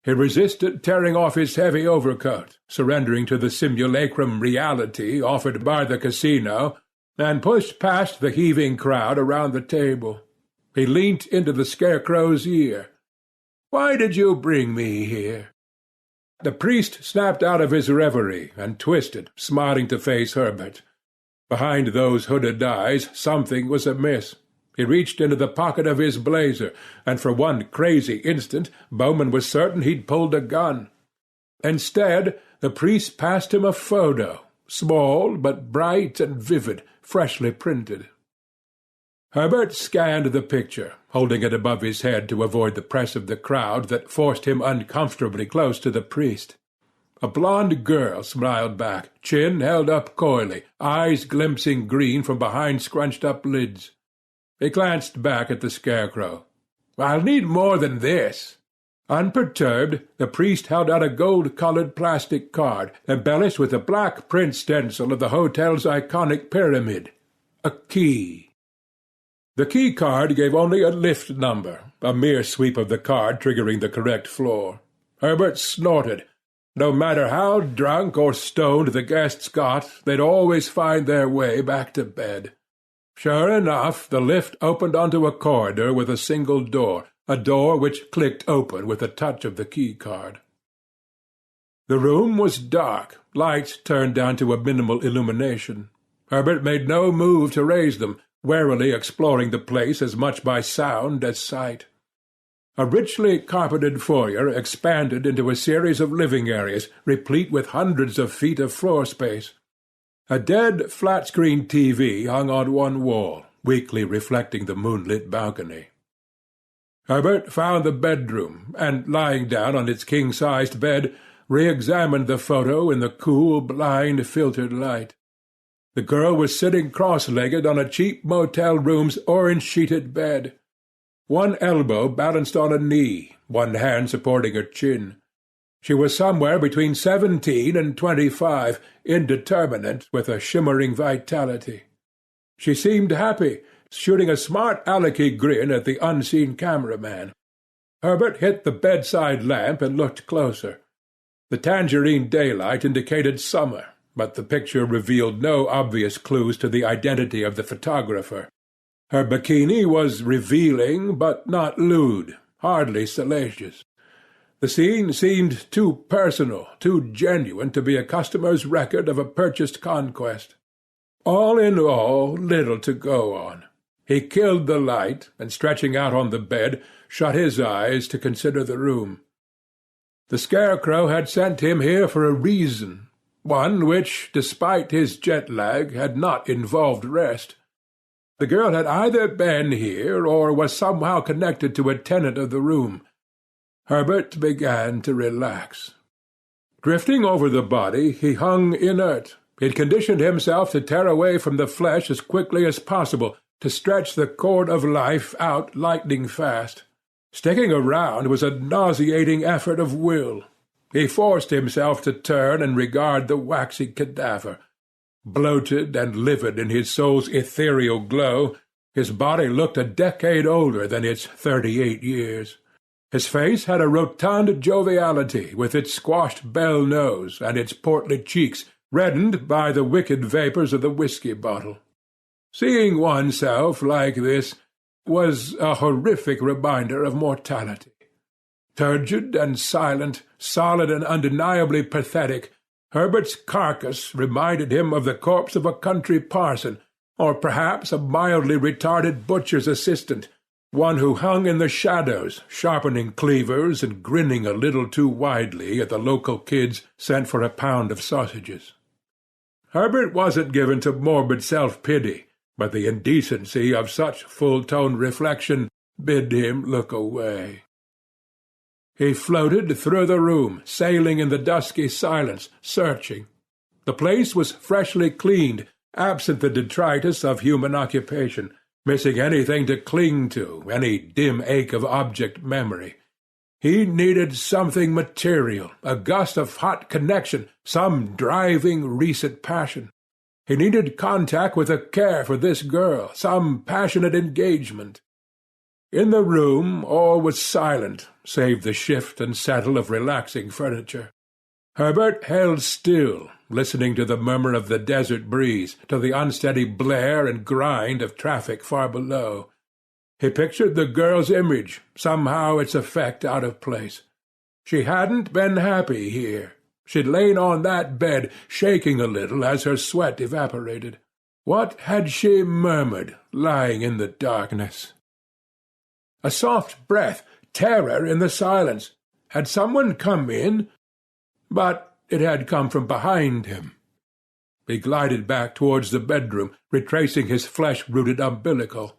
He resisted tearing off his heavy overcoat, surrendering to the simulacrum reality offered by the casino, and pushed past the heaving crowd around the table. He leant into the Scarecrow's ear. "Why did you bring me here?" The priest snapped out of his reverie and twisted, smiling to face Herbert. Behind those hooded eyes something was amiss. He reached into the pocket of his blazer, and for one crazy instant Bowman was certain he'd pulled a gun. Instead, the priest passed him a photo, small but bright and vivid, freshly printed. Herbert scanned the picture, holding it above his head to avoid the press of the crowd that forced him uncomfortably close to the priest. A blonde girl smiled back, chin held up coyly, eyes glimpsing green from behind scrunched-up lids. He glanced back at the Scarecrow. "I'll need more than this." Unperturbed, the priest held out a gold-colored plastic card, embellished with a black print stencil of the hotel's iconic pyramid. A key. The key card gave only a lift number, a mere sweep of the card triggering the correct floor. Herbert snorted. No matter how drunk or stoned the guests got, they'd always find their way back to bed. Sure enough, the lift opened onto a corridor with a single door, a door which clicked open with a touch of the key-card. The room was dark, lights turned down to a minimal illumination. Herbert made no move to raise them, warily exploring the place as much by sound as sight. A richly carpeted foyer expanded into a series of living areas, replete with hundreds of feet of floor space. A dead flat-screen TV hung on one wall, weakly reflecting the moonlit balcony. Herbert found the bedroom, and, lying down on its king-sized bed, re-examined the photo in the cool, blind, filtered light. The girl was sitting cross-legged on a cheap motel room's orange-sheeted bed. One elbow balanced on a knee, one hand supporting her chin. She was somewhere between 17 and 25, indeterminate, with a shimmering vitality. She seemed happy, shooting a smart alecky grin at the unseen cameraman. Herbert hit the bedside lamp and looked closer. The tangerine daylight indicated summer, but the picture revealed no obvious clues to the identity of the photographer. Her bikini was revealing, but not lewd, hardly salacious. The scene seemed too personal, too genuine to be a customer's record of a purchased conquest. All in all, little to go on. He killed the light, and stretching out on the bed, shut his eyes to consider the room. The Scarecrow had sent him here for a reason, one which, despite his jet-lag, had not involved rest. The girl had either been here or was somehow connected to a tenant of the room. Herbert began to relax. Drifting over the body, he hung inert. He had conditioned himself to tear away from the flesh as quickly as possible, to stretch the cord of life out lightning fast. Sticking around was a nauseating effort of will. He forced himself to turn and regard the waxy cadaver. Bloated and livid in his soul's ethereal glow, his body looked a decade older than its 38 years. His face had a rotund joviality, with its squashed bell nose and its portly cheeks reddened by the wicked vapours of the whiskey bottle. Seeing oneself like this was a horrific reminder of mortality. Turgid and silent, solid and undeniably pathetic, Herbert's carcass reminded him of the corpse of a country parson, or perhaps a mildly retarded butcher's assistant, one who hung in the shadows, sharpening cleavers and grinning a little too widely at the local kids sent for a pound of sausages. Herbert wasn't given to morbid self-pity, but the indecency of such full-toned reflection bid him look away. He floated through the room, sailing in the dusky silence, searching. The place was freshly cleaned, absent the detritus of human occupation, missing anything to cling to, any dim ache of object memory. He needed something material, a gust of hot connection, some driving recent passion. He needed contact with a care for this girl, some passionate engagement. In the room all was silent, save the shift and settle of relaxing furniture. Herbert held still, listening to the murmur of the desert breeze, to the unsteady blare and grind of traffic far below. He pictured the girl's image, somehow its effect out of place. She hadn't been happy here. She'd lain on that bed, shaking a little as her sweat evaporated. What had she murmured, lying in the darkness? A soft breath, terror in the silence. Had someone come in? But it had come from behind him. He glided back towards the bedroom, retracing his flesh-rooted umbilical.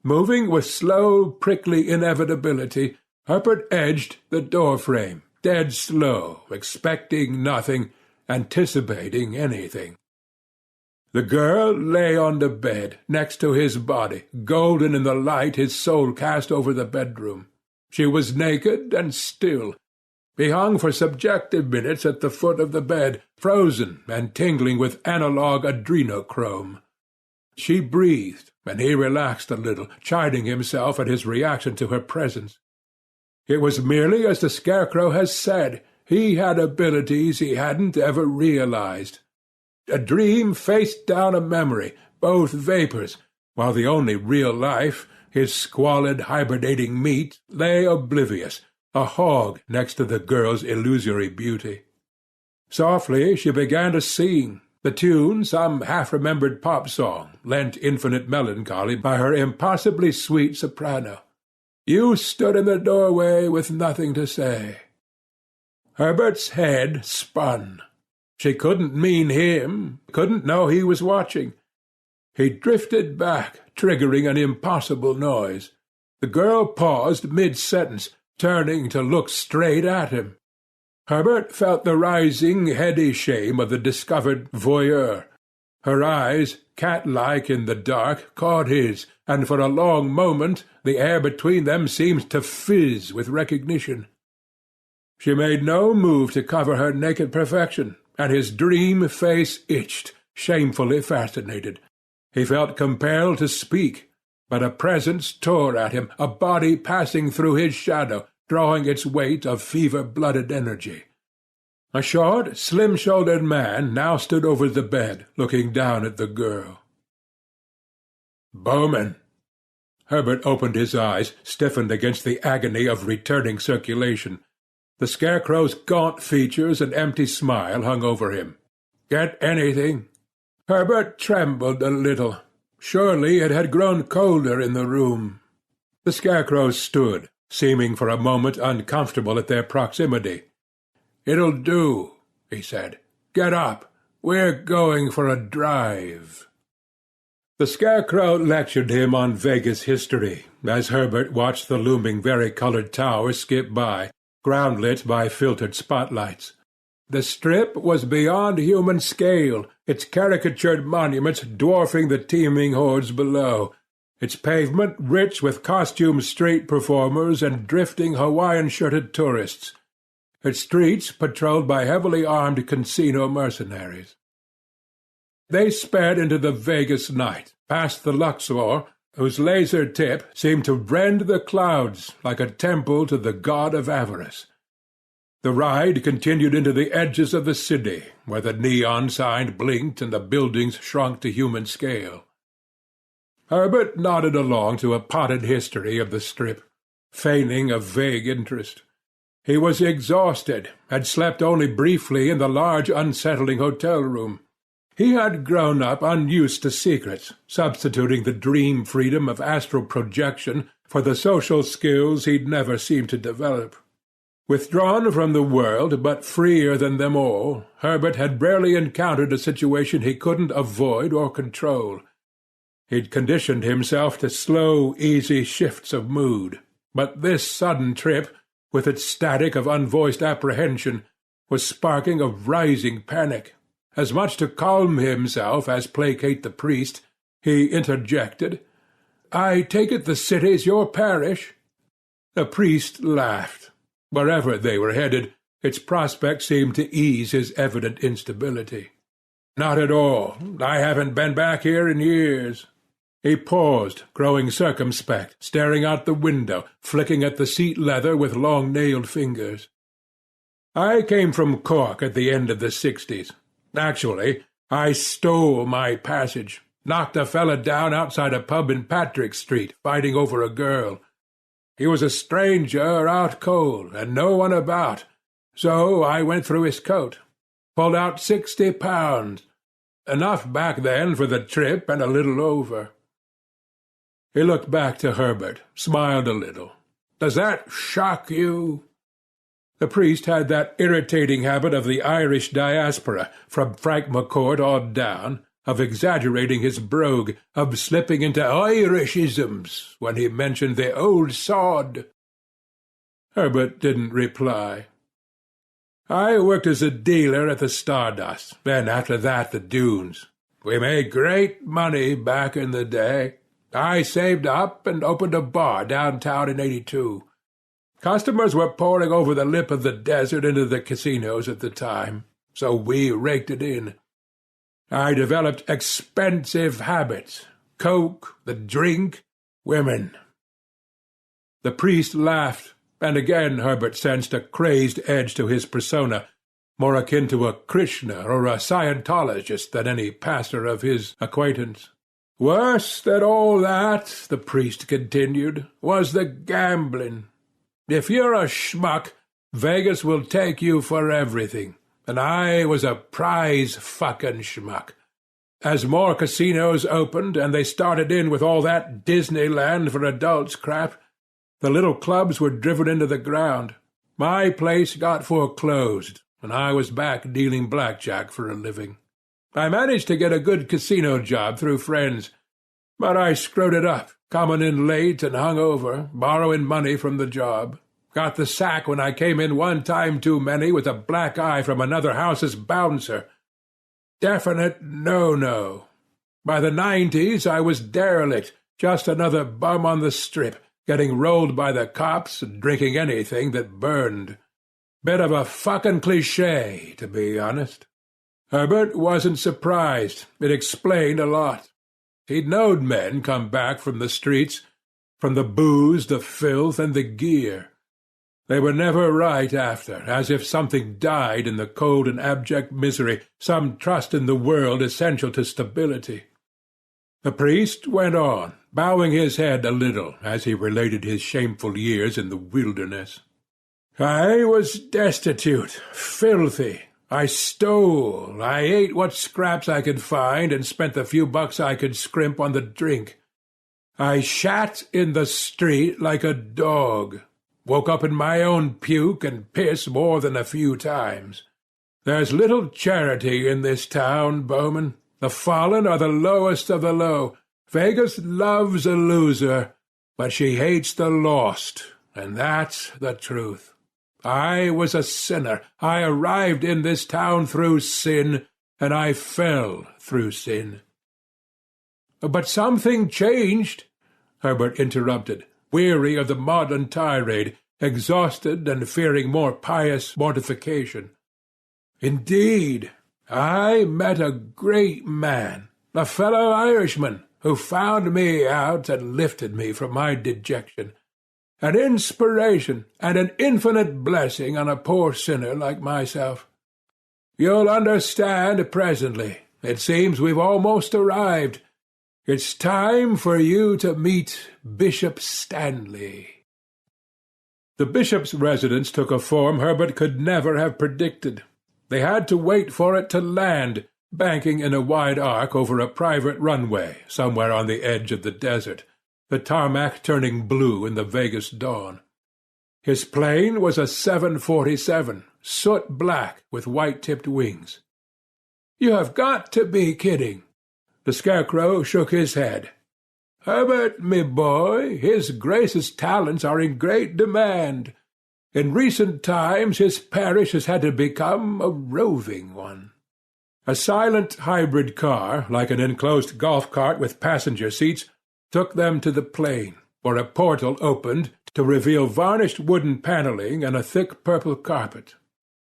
Moving with slow, prickly inevitability, Herbert edged the door-frame, dead slow, expecting nothing, anticipating anything. The girl lay on the bed, next to his body, golden in the light his soul cast over the bedroom. She was naked and still. He hung for subjective minutes at the foot of the bed, frozen and tingling with analog adrenochrome. She breathed, and he relaxed a little, chiding himself at his reaction to her presence. It was merely as the Scarecrow has said. He had abilities he hadn't ever realized. A dream faced down a memory, both vapours, while the only real life, his squalid hibernating meat, lay oblivious, a hog next to the girl's illusory beauty. Softly she began to sing, the tune some half-remembered pop song, lent infinite melancholy by her impossibly sweet soprano. You stood in the doorway with nothing to say. Herbert's head spun. She couldn't mean him, couldn't know he was watching. He drifted back, triggering an impossible noise. The girl paused mid-sentence, turning to look straight at him. Herbert felt the rising, heady shame of the discovered voyeur. Her eyes, cat-like in the dark, caught his, and for a long moment the air between them seemed to fizz with recognition. She made no move to cover her naked perfection, and his dream face itched, shamefully fascinated. He felt compelled to speak, but a presence tore at him, a body passing through his shadow, drawing its weight of fever-blooded energy. A short, slim-shouldered man now stood over the bed, looking down at the girl. "Bowman." Herbert opened his eyes, stiffened against the agony of returning circulation. The Scarecrow's gaunt features and empty smile hung over him. "Get anything?" Herbert trembled a little. Surely it had grown colder in the room. The Scarecrow stood, seeming for a moment uncomfortable at their proximity. "It'll do," he said. "Get up. We're going for a drive." The Scarecrow lectured him on Vegas history, as Herbert watched the looming vari-colored tower skip by, ground-lit by filtered spotlights. The Strip was beyond human scale, its caricatured monuments dwarfing the teeming hordes below, its pavement rich with costumed street performers and drifting Hawaiian-shirted tourists, its streets patrolled by heavily armed casino mercenaries. They sped into the Vegas night, past the Luxor, whose laser tip seemed to rend the clouds like a temple to the god of avarice. The ride continued into the edges of the city, where the neon sign blinked and the buildings shrunk to human scale. Herbert nodded along to a potted history of the Strip, feigning a vague interest. He was exhausted, had slept only briefly in the large, unsettling hotel room. He had grown up unused to secrets, substituting the dream freedom of astral projection for the social skills he'd never seemed to develop. Withdrawn from the world, but freer than them all, Herbert had rarely encountered a situation he couldn't avoid or control. He'd conditioned himself to slow, easy shifts of mood, but this sudden trip, with its static of unvoiced apprehension, was sparking a rising panic. As much to calm himself as placate the priest, he interjected, "I take it the city's your parish?" The priest laughed. Wherever they were headed, its prospect seemed to ease his evident instability. "Not at all. I haven't been back here in years." He paused, growing circumspect, staring out the window, flicking at the seat leather with long-nailed fingers. "I came from Cork at the end of the 60s. Actually, I stole my passage, knocked a fella down outside a pub in Patrick Street, fighting over a girl. He was a stranger out cold, and no one about, so I went through his coat. Pulled out £60, enough back then for the trip and a little over." He looked back to Herbert, smiled a little. "Does that shock you?" The priest had that irritating habit of the Irish diaspora, from Frank McCourt on down, of exaggerating his brogue, of slipping into Irishisms when he mentioned the old sod. Herbert didn't reply. "I worked as a dealer at the Stardust, then after that the Dunes. We made great money back in the day. I saved up and opened a bar downtown in '82. Customers were pouring over the lip of the desert into the casinos at the time, so we raked it in. I developed expensive habits: coke, the drink, women." The priest laughed, and again Herbert sensed a crazed edge to his persona, more akin to a Krishna or a Scientologist than any pastor of his acquaintance. "Worse than all that," the priest continued, "was the gambling. If you're a schmuck, Vegas will take you for everything, and I was a prize-fucking schmuck. As more casinos opened, and they started in with all that Disneyland for adults crap, the little clubs were driven into the ground. My place got foreclosed, and I was back dealing blackjack for a living. I managed to get a good casino job through friends, but I screwed it up, coming in late and hung over, borrowing money from the job. Got the sack when I came in one time too many with a black eye from another house's bouncer. Definite no-no. By the 90s, I was derelict, just another bum on the strip, getting rolled by the cops and drinking anything that burned. Bit of a fucking cliché, to be honest. Herbert wasn't surprised. It explained a lot. He'd known men come back from the streets, from the booze, the filth, and the gear. They were never right after, as if something died in the cold and abject misery, some trust in the world essential to stability. The priest went on, bowing his head a little as he related his shameful years in the wilderness. I was destitute, filthy. I stole, I ate what scraps I could find, and spent the few bucks I could scrimp on the drink. I shat in the street like a dog. Woke up in my own puke and piss more than a few times. There's little charity in this town, Bowman. The fallen are the lowest of the low. Vegas loves a loser, but she hates the lost, and that's the truth. I was a sinner. I arrived in this town through sin, and I fell through sin. But something changed, Herbert interrupted, weary of the modern tirade, exhausted and fearing more pious mortification. Indeed, I met a great man, a fellow Irishman, who found me out and lifted me from my dejection. An inspiration and an infinite blessing on a poor sinner like myself. You'll understand presently. It seems we've almost arrived. It's time for you to meet Bishop Stanley. The bishop's residence took a form Herbert could never have predicted. They had to wait for it to land, banking in a wide arc over a private runway somewhere on the edge of the desert, the tarmac turning blue in the Vegas dawn. His plane was a 747, soot-black with white-tipped wings. "You have got to be kidding." The Scarecrow shook his head. "Herbert, me boy, His Grace's talents are in great demand. In recent times his parish has had to become a roving one." A silent hybrid car, like an enclosed golf cart with passenger seats, took them to the plane, where a portal opened to reveal varnished wooden paneling and a thick purple carpet.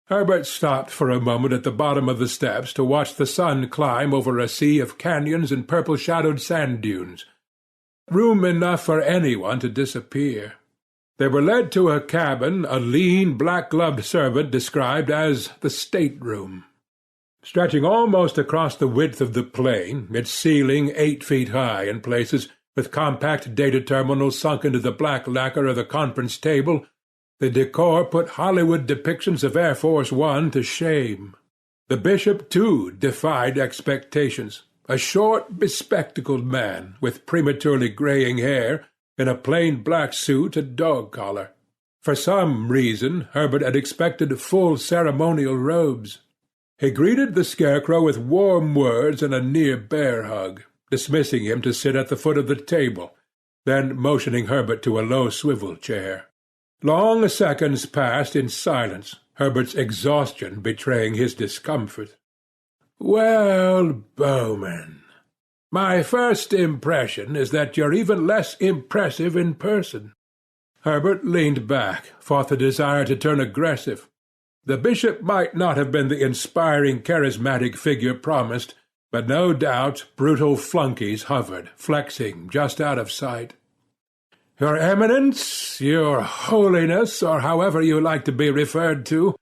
Herbert stopped for a moment at the bottom of the steps to watch the sun climb over a sea of canyons and purple-shadowed sand dunes. Room enough for anyone to disappear. They were led to a cabin a lean, black-gloved servant described as the stateroom. Stretching almost across the width of the plane, its ceiling 8 feet high in places, with compact data terminals sunk into the black lacquer of the conference table, the decor put Hollywood depictions of Air Force One to shame. The bishop, too, defied expectations. A short, bespectacled man, with prematurely graying hair, in a plain black suit and dog collar. For some reason, Herbert had expected full ceremonial robes. He greeted the Scarecrow with warm words and a near bear hug, dismissing him to sit at the foot of the table, then motioning Herbert to a low swivel chair. Long seconds passed in silence, Herbert's exhaustion betraying his discomfort. "Well, Bowman, my first impression is that you're even less impressive in person." Herbert leaned back, fought the desire to turn aggressive. The bishop might not have been the inspiring, charismatic figure promised, but no doubt brutal flunkies hovered, flexing just out of sight. "Your Eminence, Your Holiness, or however you like to be referred to,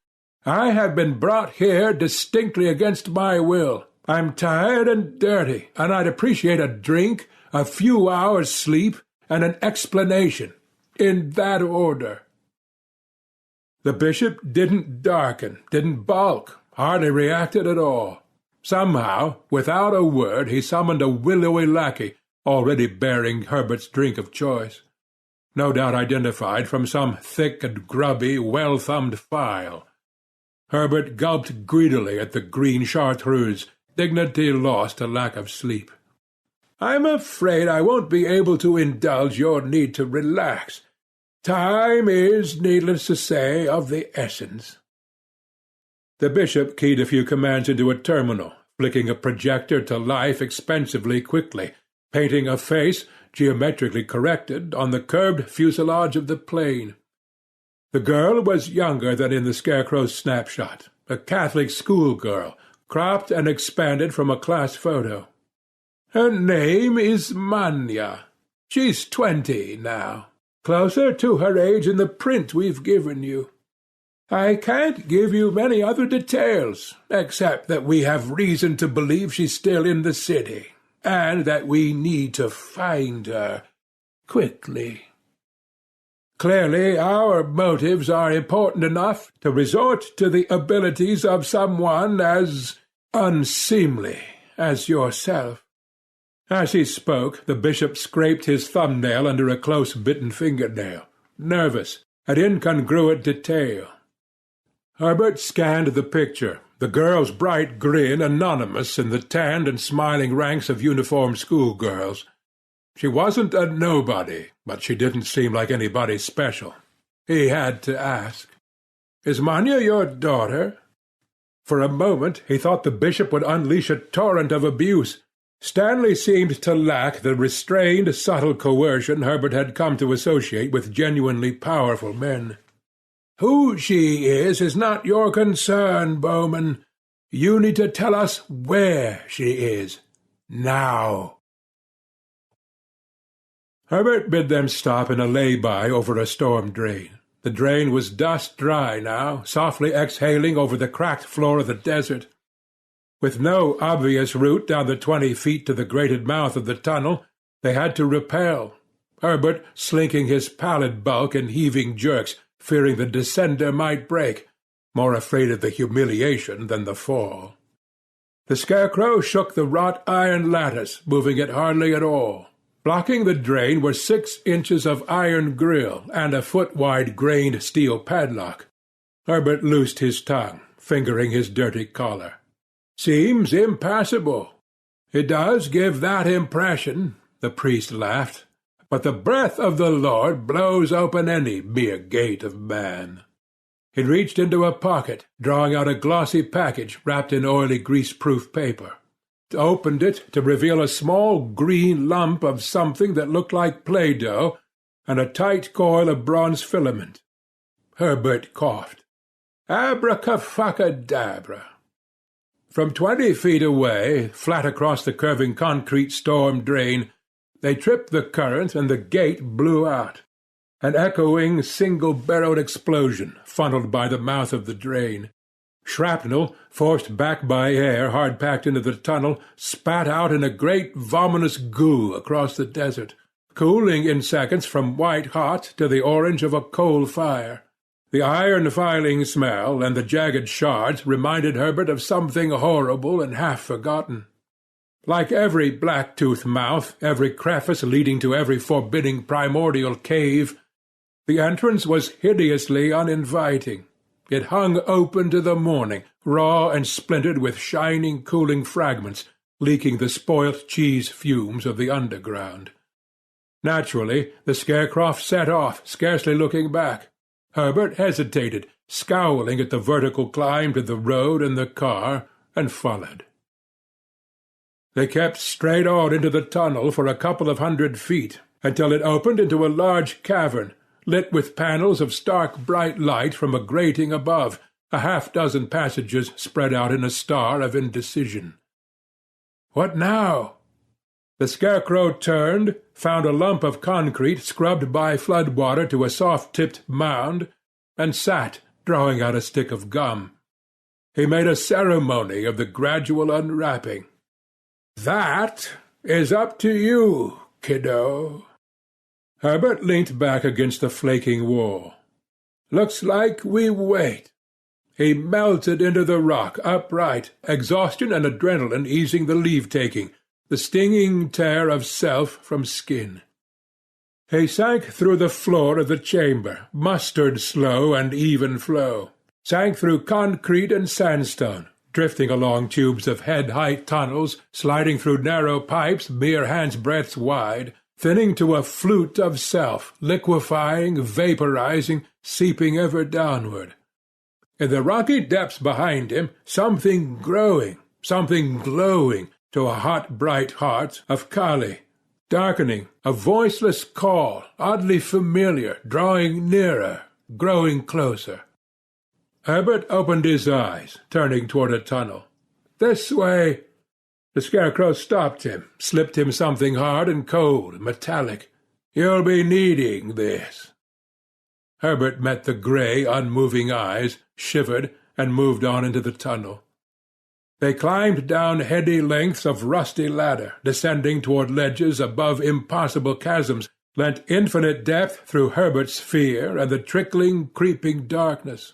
I have been brought here distinctly against my will. I'm tired and dirty, and I'd appreciate a drink, a few hours' sleep, and an explanation, in that order." The bishop didn't darken, didn't balk, hardly reacted at all. Somehow, without a word, he summoned a willowy lackey, already bearing Herbert's drink of choice. No doubt identified from some thick and grubby, well-thumbed file. Herbert gulped greedily at the green chartreuse, dignity lost to lack of sleep. I'm afraid I won't be able to indulge your need to relax. Time is, needless to say, of the essence." The bishop keyed a few commands into a terminal, flicking a projector to life expensively quickly, painting a face, geometrically corrected, on the curved fuselage of the plane. The girl was younger than in the Scarecrow's snapshot, a Catholic schoolgirl, cropped and expanded from a class photo. "Her name is Manya. She's 20 now, closer to her age in the print we've given you. I can't give you many other details, except that we have reason to believe she's still in the city, and that we need to find her quickly. Clearly, our motives are important enough to resort to the abilities of someone as unseemly as yourself." As he spoke, the bishop scraped his thumbnail under a close-bitten fingernail, nervous, at incongruent detail. Herbert scanned the picture, the girl's bright grin anonymous in the tanned and smiling ranks of uniformed schoolgirls. She wasn't a nobody, but she didn't seem like anybody special. He had to ask, "Is Manya your daughter?" For a moment he thought the bishop would unleash a torrent of abuse. Stanley seemed to lack the restrained, subtle coercion Herbert had come to associate with genuinely powerful men. "Who she is not your concern, Bowman. You need to tell us where she is. Now." Herbert bid them stop in a lay-by over a storm drain. The drain was dust-dry now, softly exhaling over the cracked floor of the desert. With no obvious route down the 20 feet to the grated mouth of the tunnel, they had to rappel, Herbert slinking his pallid bulk in heaving jerks, fearing the descender might break, more afraid of the humiliation than the fall. The Scarecrow shook the wrought iron lattice, moving it hardly at all. Blocking the drain were 6 inches of iron grill and a foot-wide grained steel padlock. Herbert loosed his tongue, fingering his dirty collar. "Seems impassable." "It does give that impression," the priest laughed. "But the breath of the Lord blows open any mere gate of man." He reached into a pocket, drawing out a glossy package wrapped in oily grease-proof paper. Opened it to reveal a small green lump of something that looked like Play-Doh and a tight coil of bronze filament. Herbert coughed. "Abracafacadabra." From 20 feet away, flat across the curving concrete storm drain, they tripped the current and the gate blew out. An echoing, single-barreled explosion funneled by the mouth of the drain. Shrapnel, forced back by air hard-packed into the tunnel, spat out in a great vomitous goo across the desert, cooling in seconds from white-hot to the orange of a coal fire. The iron filing smell and the jagged shards reminded Herbert of something horrible and half-forgotten. Like every black-toothed mouth, every crevice leading to every forbidding primordial cave, the entrance was hideously uninviting. It hung open to the morning, raw and splintered with shining, cooling fragments, leaking the spoilt cheese fumes of the underground. Naturally, the Scarecrow set off, scarcely looking back. Herbert hesitated, scowling at the vertical climb to the road and the car, and followed. They kept straight on into the tunnel for a couple of 100 feet, until it opened into a large cavern, lit with panels of stark bright light from a grating above, a half-dozen passages spread out in a star of indecision. What now? The Scarecrow turned, found a lump of concrete scrubbed by flood-water to a soft-tipped mound, and sat, drawing out a stick of gum. He made a ceremony of the gradual unwrapping. "That is up to you, kiddo." Herbert leant back against the flaking wall. "Looks like we wait." He melted into the rock, upright, exhaustion and adrenaline easing the leave-taking, the stinging tear of self from skin. He sank through the floor of the chamber, mustard slow and even flow, sank through concrete and sandstone, drifting along tubes of head-height tunnels, sliding through narrow pipes mere hands-breadths wide, thinning to a flute of self, liquefying, vaporizing, seeping ever downward. In the rocky depths behind him, something growing, something glowing to a hot, bright heart of Kali, darkening, a voiceless call, oddly familiar, drawing nearer, growing closer. Herbert opened his eyes, turning toward a tunnel. "This way." The Scarecrow stopped him, slipped him something hard and cold, metallic. "You'll be needing this." Herbert met the grey, unmoving eyes, shivered, and moved on into the tunnel. They climbed down heady lengths of rusty ladder, descending toward ledges above impossible chasms, lent infinite depth through Herbert's fear and the trickling, creeping darkness.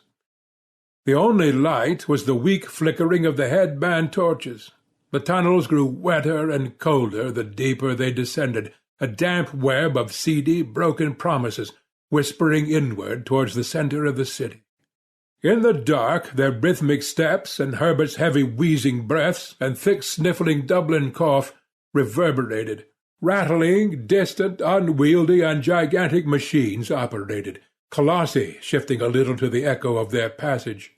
The only light was the weak flickering of the headband torches. The tunnels grew wetter and colder the deeper they descended, a damp web of seedy, broken promises, whispering inward towards the centre of the city. In the dark their rhythmic steps and Herbert's heavy wheezing breaths and thick sniffling Dublin cough reverberated. Rattling, distant, unwieldy, and gigantic machines operated, colossi shifting a little to the echo of their passage.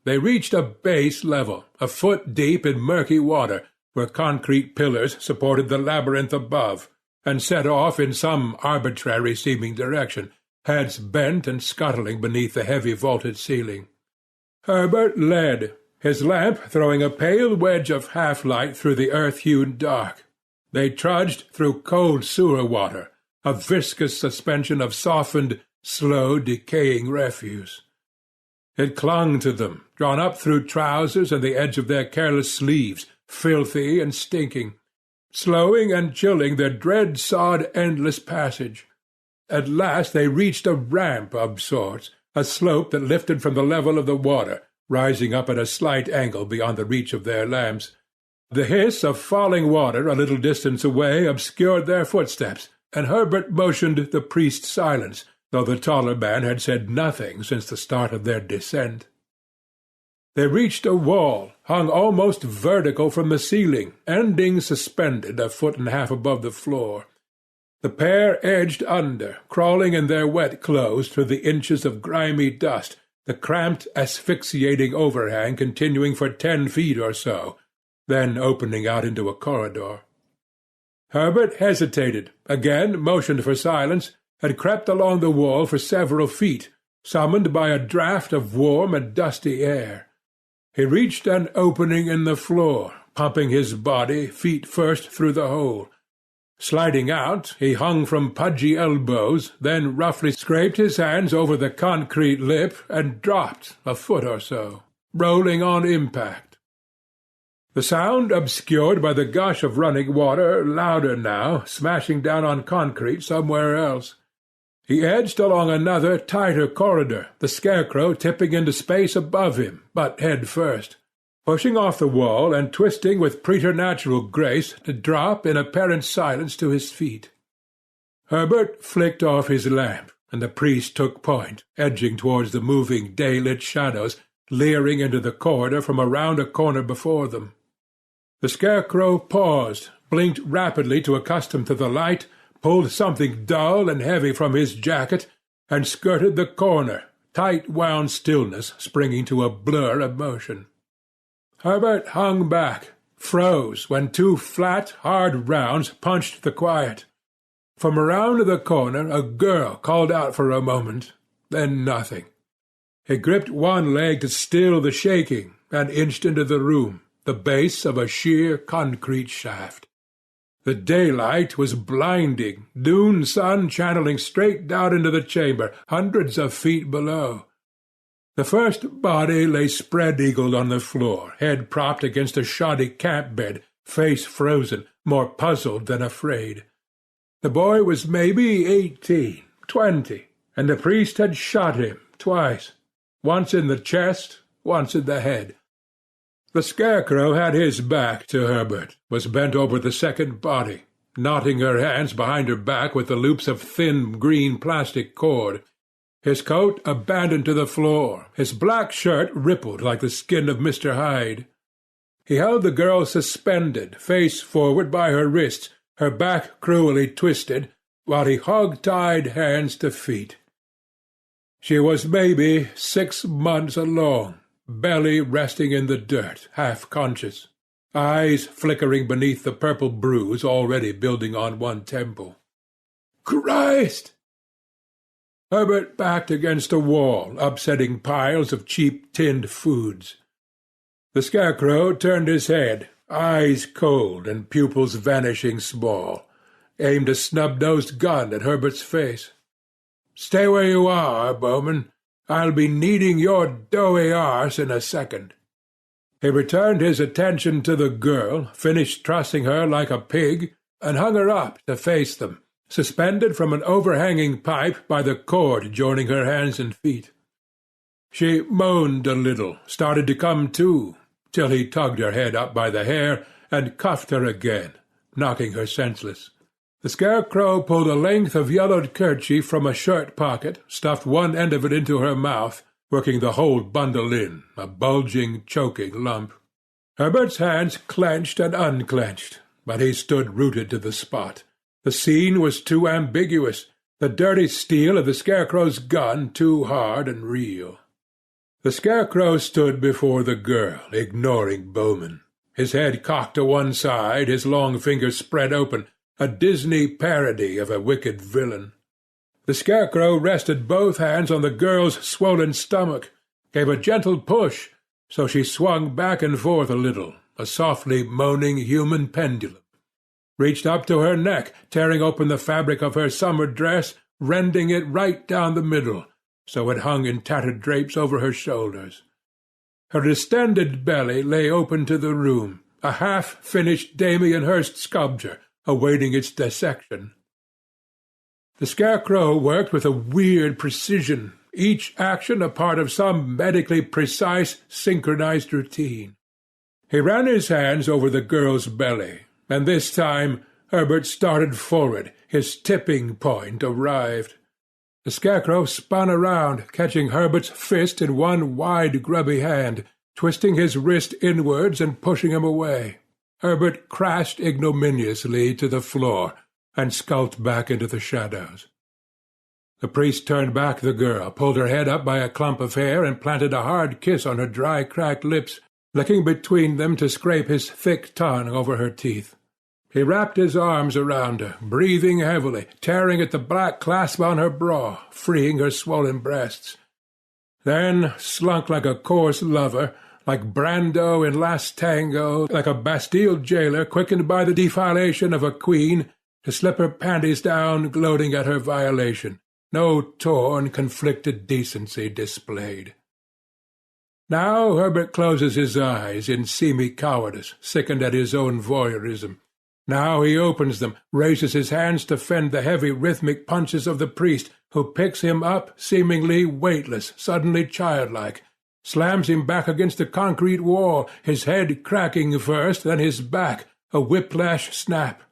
They reached a base level, a foot deep in murky water, where concrete pillars supported the labyrinth above, and set off in some arbitrary-seeming direction, heads bent and scuttling beneath the heavy vaulted ceiling. Herbert led, his lamp throwing a pale wedge of half-light through the earth-hewn dark. They trudged through cold sewer water, a viscous suspension of softened, slow, decaying refuse. It clung to them, drawn up through trousers and the edge of their careless sleeves, filthy and stinking, slowing and chilling their dread-sawed endless passage. At last they reached a ramp of sorts, a slope that lifted from the level of the water, rising up at a slight angle beyond the reach of their lamps. The hiss of falling water a little distance away obscured their footsteps, and Herbert motioned the priest silence, though the taller man had said nothing since the start of their descent. They reached a wall, hung almost vertical from the ceiling, ending suspended a foot and a half above the floor. The pair edged under, crawling in their wet clothes through the inches of grimy dust, the cramped, asphyxiating overhang continuing for 10 feet or so, then opening out into a corridor. Herbert hesitated, again motioned for silence, had crept along the wall for several feet, summoned by a draught of warm and dusty air. He reached an opening in the floor, pumping his body, feet first, through the hole. Sliding out, he hung from pudgy elbows, then roughly scraped his hands over the concrete lip and dropped a foot or so, rolling on impact. The sound obscured by the gush of running water, louder now, smashing down on concrete somewhere else. He edged along another, tighter corridor, the Scarecrow tipping into space above him, but head first, pushing off the wall and twisting with preternatural grace to drop in apparent silence to his feet. Herbert flicked off his lamp, and the priest took point, edging towards the moving day-lit shadows, leering into the corridor from around a corner before them. The Scarecrow paused, blinked rapidly to accustom to the light, pulled something dull and heavy from his jacket, and skirted the corner, tight-wound stillness springing to a blur of motion. Herbert hung back, froze when 2 flat, hard rounds punched the quiet. From around the corner a girl called out for a moment, then nothing. He gripped one leg to still the shaking, and inched into the room, the base of a sheer concrete shaft. The daylight was blinding, noon sun channeling straight down into the chamber, hundreds of feet below. The first body lay spread-eagled on the floor, head propped against a shoddy camp bed, face frozen, more puzzled than afraid. The boy was maybe 18, 20, and the priest had shot him twice, once in the chest, once in the head. The Scarecrow had his back to Herbert, was bent over the second body, knotting her hands behind her back with the loops of thin green plastic cord. his coat abandoned to the floor, his black shirt rippled like the skin of Mr. Hyde. He held the girl suspended, face forward by her wrists, her back cruelly twisted, while he hog-tied hands to feet. She was maybe 6 months along, belly resting in the dirt, half-conscious, eyes flickering beneath the purple bruise already building on one temple. Christ! Herbert backed against a wall, upsetting piles of cheap tinned foods. The Scarecrow turned his head, eyes cold and pupils vanishing small, aimed a snub-nosed gun at Herbert's face. "Stay where you are, Bowman. I'll be needing your doughy arse in a second." He returned his attention to the girl, finished trussing her like a pig, and hung her up to face them, suspended from an overhanging pipe by the cord joining her hands and feet. She moaned a little, started to come to, till he tugged her head up by the hair and cuffed her again, knocking her senseless. The Scarecrow pulled a length of yellowed kerchief from a shirt pocket, stuffed one end of it into her mouth, working the whole bundle in, a bulging, choking lump. Herbert's hands clenched and unclenched, but he stood rooted to the spot. The scene was too ambiguous, the dirty steel of the Scarecrow's gun too hard and real. The Scarecrow stood before the girl, ignoring Bowman, his head cocked to one side, his long fingers spread open, a Disney parody of a wicked villain. The Scarecrow rested both hands on the girl's swollen stomach, gave a gentle push, so she swung back and forth a little, a softly moaning human pendulum, reached up to her neck, tearing open the fabric of her summer dress, rending it right down the middle, so it hung in tattered drapes over her shoulders. Her distended belly lay open to the room, a half-finished Damien Hirst sculpture, awaiting its dissection. The Scarecrow worked with a weird precision, each action a part of some medically precise, synchronized routine. He ran his hands over the girl's belly, and this time Herbert started forward, his tipping point arrived. The Scarecrow spun around, catching Herbert's fist in one wide, grubby hand, twisting his wrist inwards and pushing him away. Herbert crashed ignominiously to the floor and skulked back into the shadows. The priest turned back the girl, pulled her head up by a clump of hair, and planted a hard kiss on her dry, cracked lips, licking between them to scrape his thick tongue over her teeth. He wrapped his arms around her, breathing heavily, tearing at the black clasp on her bra, freeing her swollen breasts. Then slunk like a coarse lover, like Brando in Last Tango, like a Bastille jailer quickened by the defilation of a queen, to slip her panties down, gloating at her violation, no torn, conflicted decency displayed. Now Herbert closes his eyes in seamy cowardice, sickened at his own voyeurism. Now he opens them, raises his hands to fend the heavy rhythmic punches of the priest, who picks him up, seemingly weightless, suddenly childlike, slams him back against the concrete wall, his head cracking first, then his back, a whiplash snap.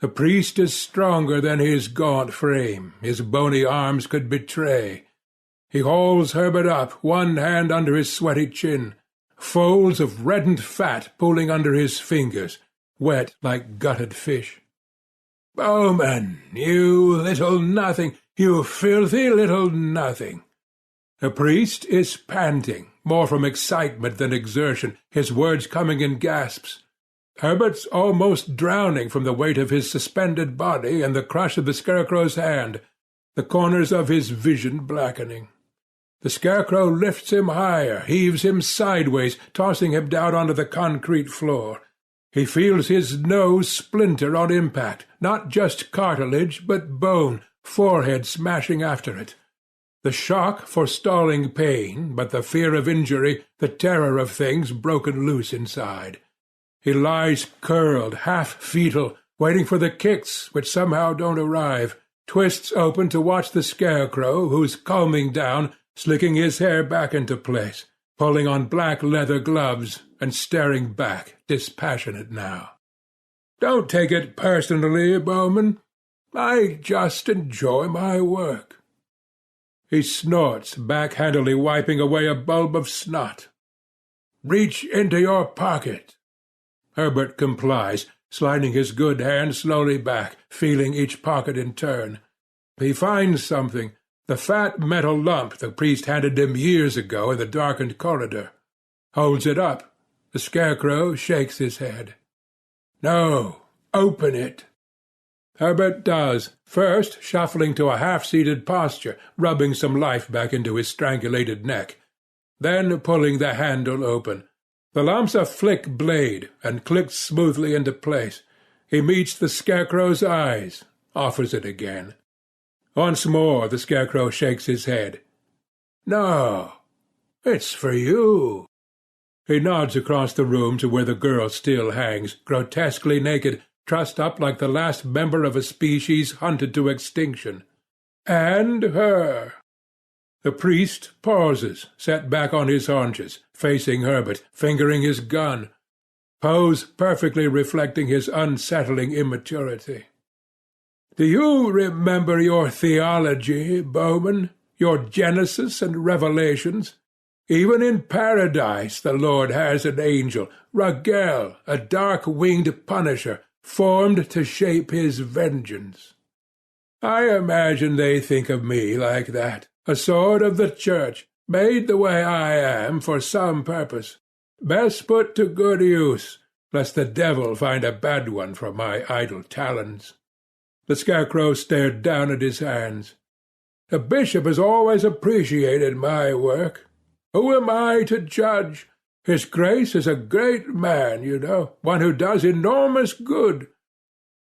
The priest is stronger than his gaunt frame, his bony arms could betray. He hauls Herbert up, one hand under his sweaty chin, folds of reddened fat pooling under his fingers, wet like gutted fish. "Bowman, you little nothing, you filthy little nothing." The priest is panting, more from excitement than exertion, his words coming in gasps. Herbert's almost drowning from the weight of his suspended body and the crush of the Scarecrow's hand, the corners of his vision blackening. The Scarecrow lifts him higher, heaves him sideways, tossing him down onto the concrete floor. He feels his nose splinter on impact, not just cartilage, but bone, forehead smashing after it. The shock forestalling pain, but the fear of injury, the terror of things broken loose inside. He lies curled, half-fetal, waiting for the kicks which somehow don't arrive, twists open to watch the Scarecrow, who's calming down, slicking his hair back into place, pulling on black leather gloves, and staring back, dispassionate now. "Don't take it personally, Bowman. I just enjoy my work." He snorts, backhandedly wiping away a bulb of snot. "Reach into your pocket." Herbert complies, sliding his good hand slowly back, feeling each pocket in turn. He finds something, the fat metal lump the priest handed him years ago in the darkened corridor. Holds it up. The Scarecrow shakes his head. "No, open it." Herbert does, first shuffling to a half-seated posture, rubbing some life back into his strangulated neck, then pulling the handle open. The lump's a flick blade, and clicks smoothly into place. He meets the Scarecrow's eyes, offers it again. Once more the Scarecrow shakes his head. "No, it's for you." He nods across the room to where the girl still hangs, grotesquely naked, trussed up like the last member of a species hunted to extinction. "And her." The priest pauses, set back on his haunches, facing Herbert, fingering his gun, pose perfectly reflecting his unsettling immaturity. "Do you remember your theology, Bowman, your Genesis and Revelations? Even in paradise the Lord has an angel, Ragel, a dark-winged punisher, formed to shape his vengeance. I imagine they think of me like that, a sword of the Church, made the way I am for some purpose, best put to good use, lest the devil find a bad one from my idle talons." The Scarecrow stared down at his hands. "The bishop has always appreciated my work. Who am I to judge? His Grace is a great man, you know, one who does enormous good.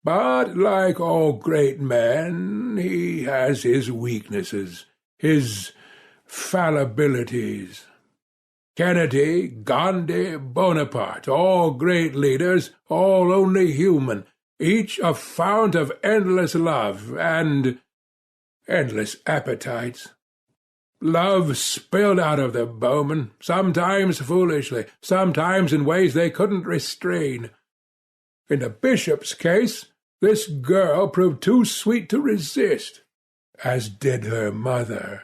But, like all great men, he has his weaknesses, his fallibilities. Kennedy, Gandhi, Bonaparte, all great leaders, all only human, each a fount of endless love and endless appetites. Love spilled out of them, Bowman, sometimes foolishly, sometimes in ways they couldn't restrain. In the bishop's case, this girl proved too sweet to resist, as did her mother."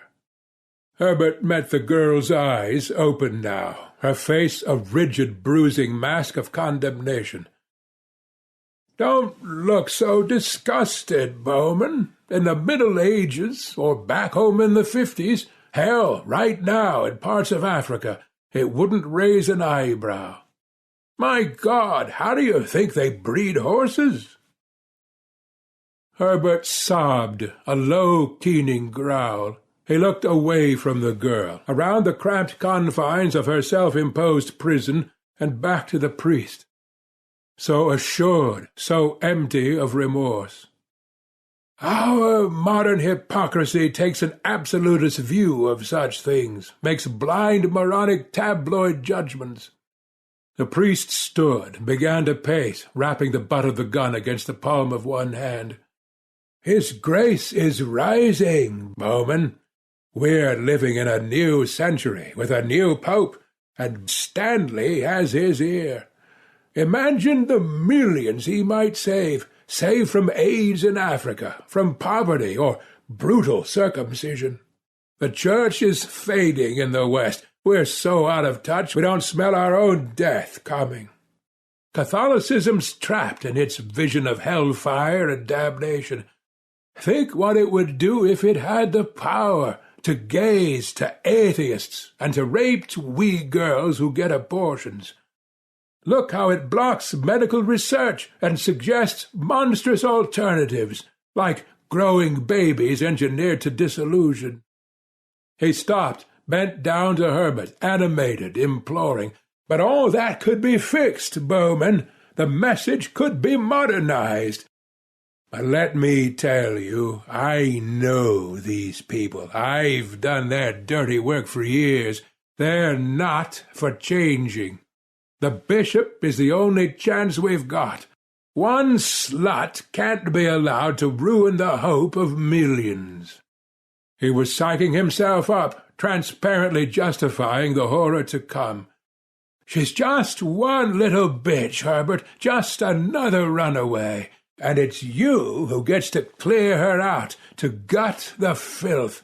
Herbert met the girl's eyes, open now, her face a rigid bruising mask of condemnation. "Don't look so disgusted, Bowman. In the Middle Ages, or back home in the 50s, hell, right now in parts of Africa, it wouldn't raise an eyebrow. My God, how do you think they breed horses?" Herbert sobbed, a low, keening growl. He looked away from the girl, around the cramped confines of her self-imposed prison, and back to the priest. So assured, so empty of remorse. "Our modern hypocrisy takes an absolutist view of such things, makes blind, moronic tabloid judgments." The priest stood, began to pace, rapping the butt of the gun against the palm of one hand. "His Grace is rising, Bowman. We're living in a new century, with a new pope, and Stanley has his ear. Imagine the millions he might save from AIDS in Africa, from poverty or brutal circumcision. The Church is fading in the West. We're so out of touch we don't smell our own death coming. Catholicism's trapped in its vision of hellfire and damnation. Think what it would do if it had the power to gaze to atheists and to raped wee girls who get abortions. Look how it blocks medical research and suggests monstrous alternatives, like growing babies engineered to disillusion." He stopped, bent down to Herbert, animated, imploring. "But all that could be fixed, Bowman. The message could be modernized. But let me tell you, I know these people. I've done their dirty work for years. They're not for changing. The bishop is the only chance we've got. One slut can't be allowed to ruin the hope of millions." He was psyching himself up, transparently justifying the horror to come. "She's just one little bitch, Herbert, just another runaway. And it's you who gets to clear her out, to gut the filth.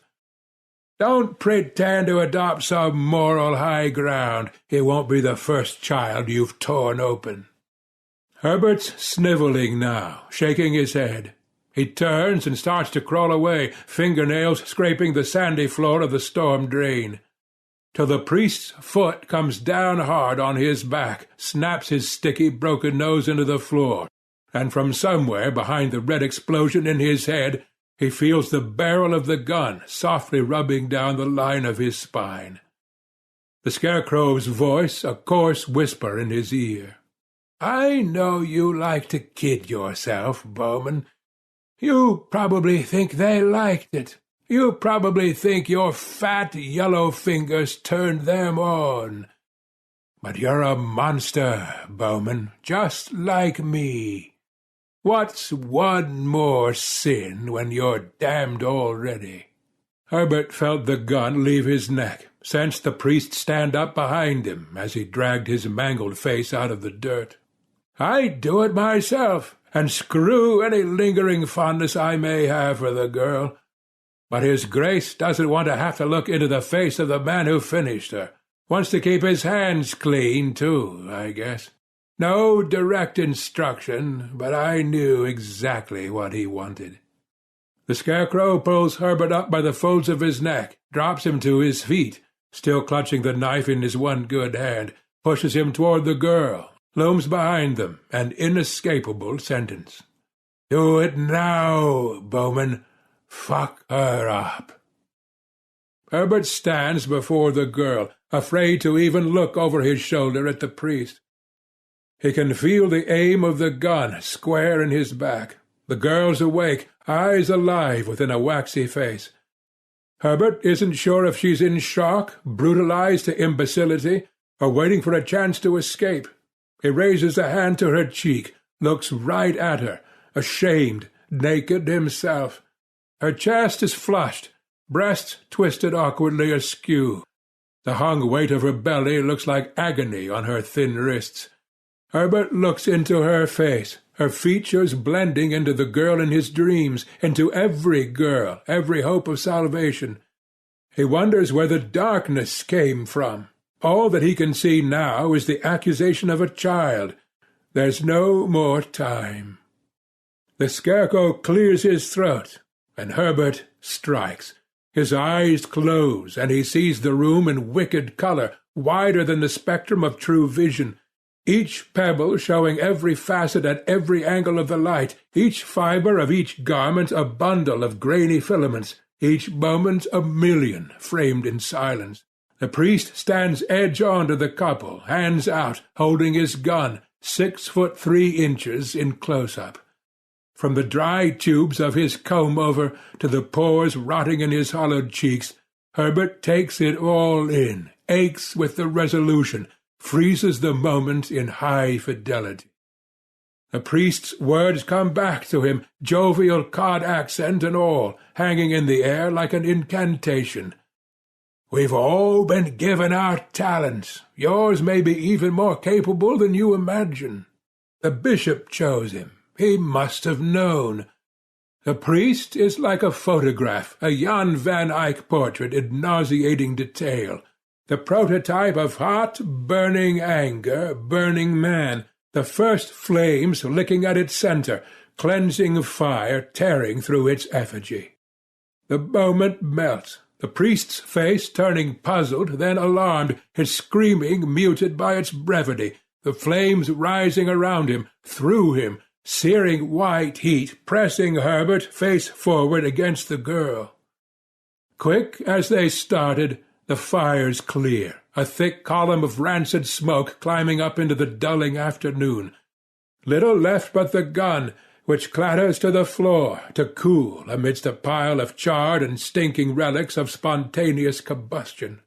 Don't pretend to adopt some moral high ground. It won't be the first child you've torn open." Herbert's snivelling now, shaking his head. He turns and starts to crawl away, fingernails scraping the sandy floor of the storm drain, till the priest's foot comes down hard on his back, snaps his sticky, broken nose into the floor, and from somewhere behind the red explosion in his head he feels the barrel of the gun softly rubbing down the line of his spine. The Scarecrow's voice, a coarse whisper in his ear. "I know you like to kid yourself, Bowman. You probably think they liked it. You probably think your fat yellow fingers turned them on. But you're a monster, Bowman, just like me. What's one more sin when you're damned already?" Herbert felt the gun leave his neck, sensed the priest stand up behind him as he dragged his mangled face out of the dirt. "I'd do it myself, and screw any lingering fondness I may have for the girl. But His Grace doesn't want to have to look into the face of the man who finished her. Wants to keep his hands clean, too, I guess. No direct instruction, but I knew exactly what he wanted." The Scarecrow pulls Herbert up by the folds of his neck, drops him to his feet, still clutching the knife in his one good hand, pushes him toward the girl, looms behind them, an inescapable sentence. "Do it now, Bowman. Fuck her up." Herbert stands before the girl, afraid to even look over his shoulder at the priest. He can feel the aim of the gun square in his back. The girl's awake, eyes alive within a waxy face. Herbert isn't sure if she's in shock, brutalized to imbecility, or waiting for a chance to escape. He raises a hand to her cheek, looks right at her, ashamed, naked himself. Her chest is flushed, breasts twisted awkwardly askew. The hung weight of her belly looks like agony on her thin wrists. Herbert looks into her face, her features blending into the girl in his dreams, into every girl, every hope of salvation. He wonders where the darkness came from. All that he can see now is the accusation of a child. There's no more time. The Scarecrow clears his throat, and Herbert strikes. His eyes close, and he sees the room in wicked colour, wider than the spectrum of true vision. Each pebble showing every facet at every angle of the light, each fibre of each garment a bundle of grainy filaments, each moment a million framed in silence. The priest stands edge-on to the couple, hands out, holding his gun, 6'3" in close-up. From the dry tubes of his comb-over to the pores rotting in his hollowed cheeks, Herbert takes it all in, aches with the resolution, freezes the moment in high fidelity. The priest's words come back to him, jovial cod accent and all, hanging in the air like an incantation. "We've all been given our talents. Yours may be even more capable than you imagine. The bishop chose him. He must have known. The priest is like a photograph, a Jan van Eyck portrait in nauseating detail, the prototype of hot, burning anger, burning man, the first flames licking at its centre, cleansing fire tearing through its effigy. The moment melts, the priest's face turning puzzled, then alarmed, his screaming muted by its brevity, the flames rising around him, through him, searing white heat, pressing Herbert face forward against the girl. Quick as they started, the fires clear, a thick column of rancid smoke climbing up into the dulling afternoon. Little left but the gun, which clatters to the floor, to cool amidst a pile of charred and stinking relics of spontaneous combustion.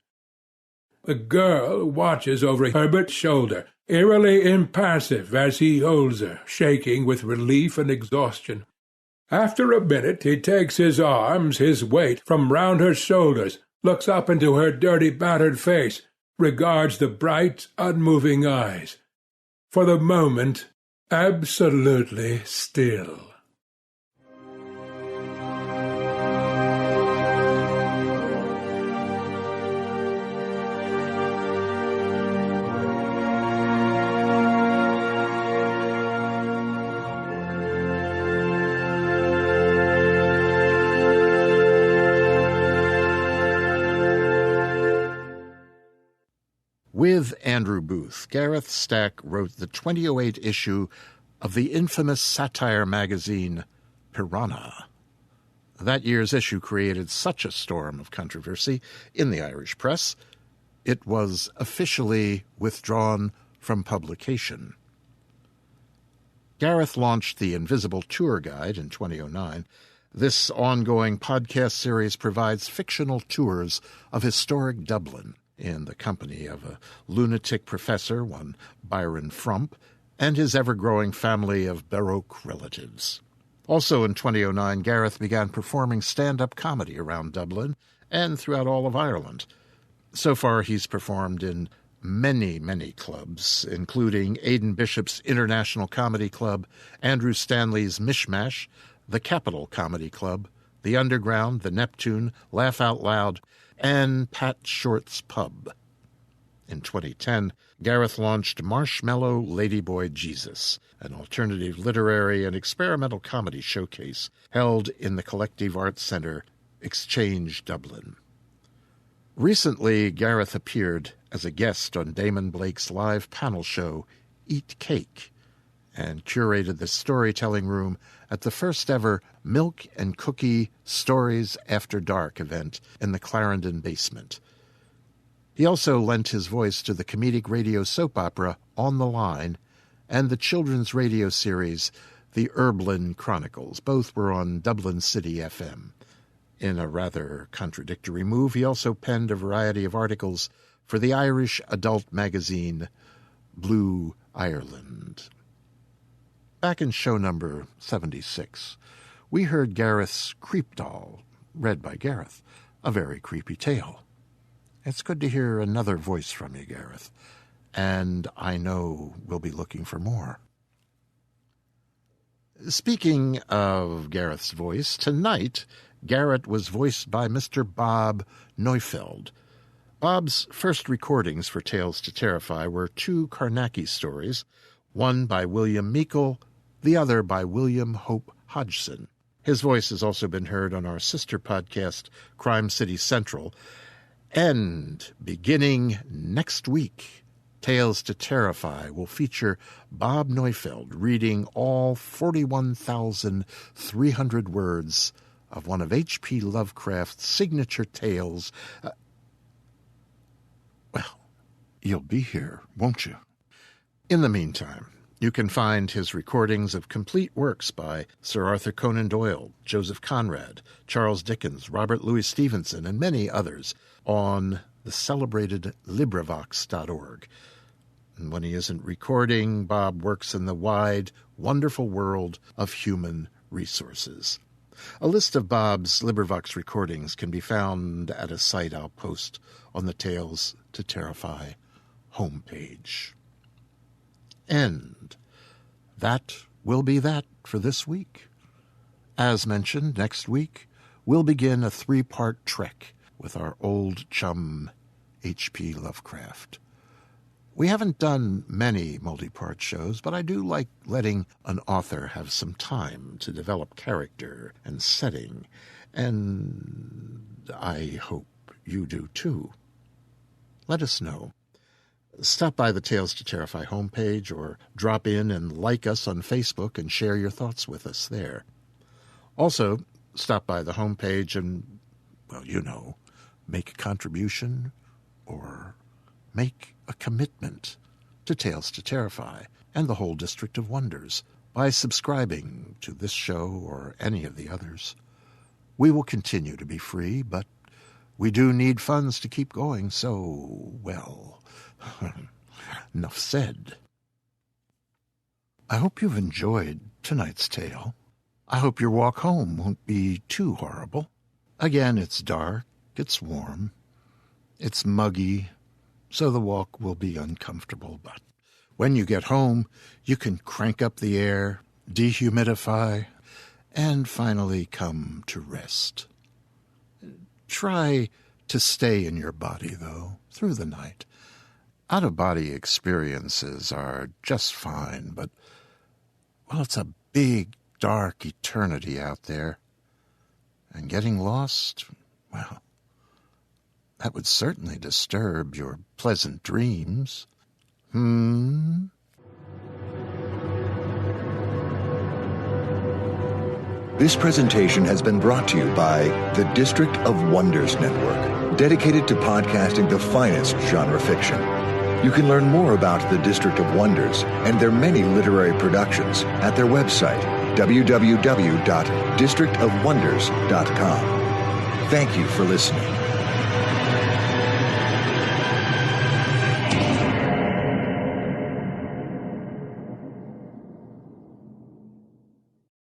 The girl watches over Herbert's shoulder, eerily impassive as he holds her, shaking with relief and exhaustion. After a minute he takes his arms, his weight, from round her shoulders, looks up into her dirty, battered face, regards the bright, unmoving eyes. For the moment, absolutely still. With Andrew Booth, Gareth Stack wrote the 2008 issue of the infamous satire magazine Piranha. That year's issue created such a storm of controversy in the Irish press, it was officially withdrawn from publication. Gareth launched the Invisible Tour Guide in 2009. This ongoing podcast series provides fictional tours of historic Dublin in the company of a lunatic professor, one Byron Frump, and his ever-growing family of Baroque relatives. Also in 2009, Gareth began performing stand-up comedy around Dublin and throughout all of Ireland. So far, he's performed in many, many clubs, including Aidan Bishop's International Comedy Club, Andrew Stanley's Mishmash, the Capitol Comedy Club, the Underground, the Neptune, Laugh Out Loud, and Pat Short's Pub. In 2010, Gareth launched Marshmallow Ladyboy Jesus, an alternative literary and experimental comedy showcase held in the Collective Arts Centre, Exchange, Dublin. Recently, Gareth appeared as a guest on Damon Blake's live panel show, Eat Cake, and curated the storytelling room at the first-ever Milk and Cookie Stories After Dark event in the Clarendon basement. He also lent his voice to the comedic radio soap opera On the Line and the children's radio series The Erblin Chronicles. Both were on Dublin City FM. In a rather contradictory move, he also penned a variety of articles for the Irish adult magazine Blue Ireland. Back in show number 76, we heard Gareth's Creep Doll, read by Gareth, a very creepy tale. It's good to hear another voice from you, Gareth, and I know we'll be looking for more. Speaking of Gareth's voice, tonight Gareth was voiced by Mr. Bob Neufeld. Bob's first recordings for Tales to Terrify were two Carnacki stories, one by William Meikle, the other by William Hope Hodgson. His voice has also been heard on our sister podcast, Crime City Central. And beginning next week, Tales to Terrify will feature Bob Neufeld reading all 41,300 words of one of H.P. Lovecraft's signature tales. Well, you'll be here, won't you? In the meantime, you can find his recordings of complete works by Sir Arthur Conan Doyle, Joseph Conrad, Charles Dickens, Robert Louis Stevenson, and many others on the celebrated LibriVox.org. And when he isn't recording, Bob works in the wide, wonderful world of human resources. A list of Bob's LibriVox recordings can be found at a site I'll post on the Tales to Terrify homepage. And that will be that for this week. As mentioned, next week we'll begin a 3-part trek with our old chum H.P. Lovecraft. We haven't done many multi-part shows, but I do like letting an author have some time to develop character and setting, and I hope you do too. Let us know. Stop by the Tales to Terrify homepage or drop in and like us on Facebook and share your thoughts with us there. Also, stop by the homepage and, well, you know, make a contribution or make a commitment to Tales to Terrify and the whole District of Wonders by subscribing to this show or any of the others. We will continue to be free, but we do need funds to keep going, so, well, enough said. I hope you've enjoyed tonight's tale. I hope your walk home won't be too horrible. Again, it's dark, it's warm, it's muggy, so the walk will be uncomfortable, but when you get home, you can crank up the air, dehumidify, and finally come to rest. Try to stay in your body, though, through the night. Out-of-body experiences are just fine, but, well, it's a big, dark eternity out there. And getting lost, well, That would certainly disturb your pleasant dreams. This presentation has been brought to you by the District of Wonders Network, dedicated to podcasting the finest genre fiction. You can learn more about the District of Wonders and their many literary productions at their website, www.districtofwonders.com. Thank you for listening.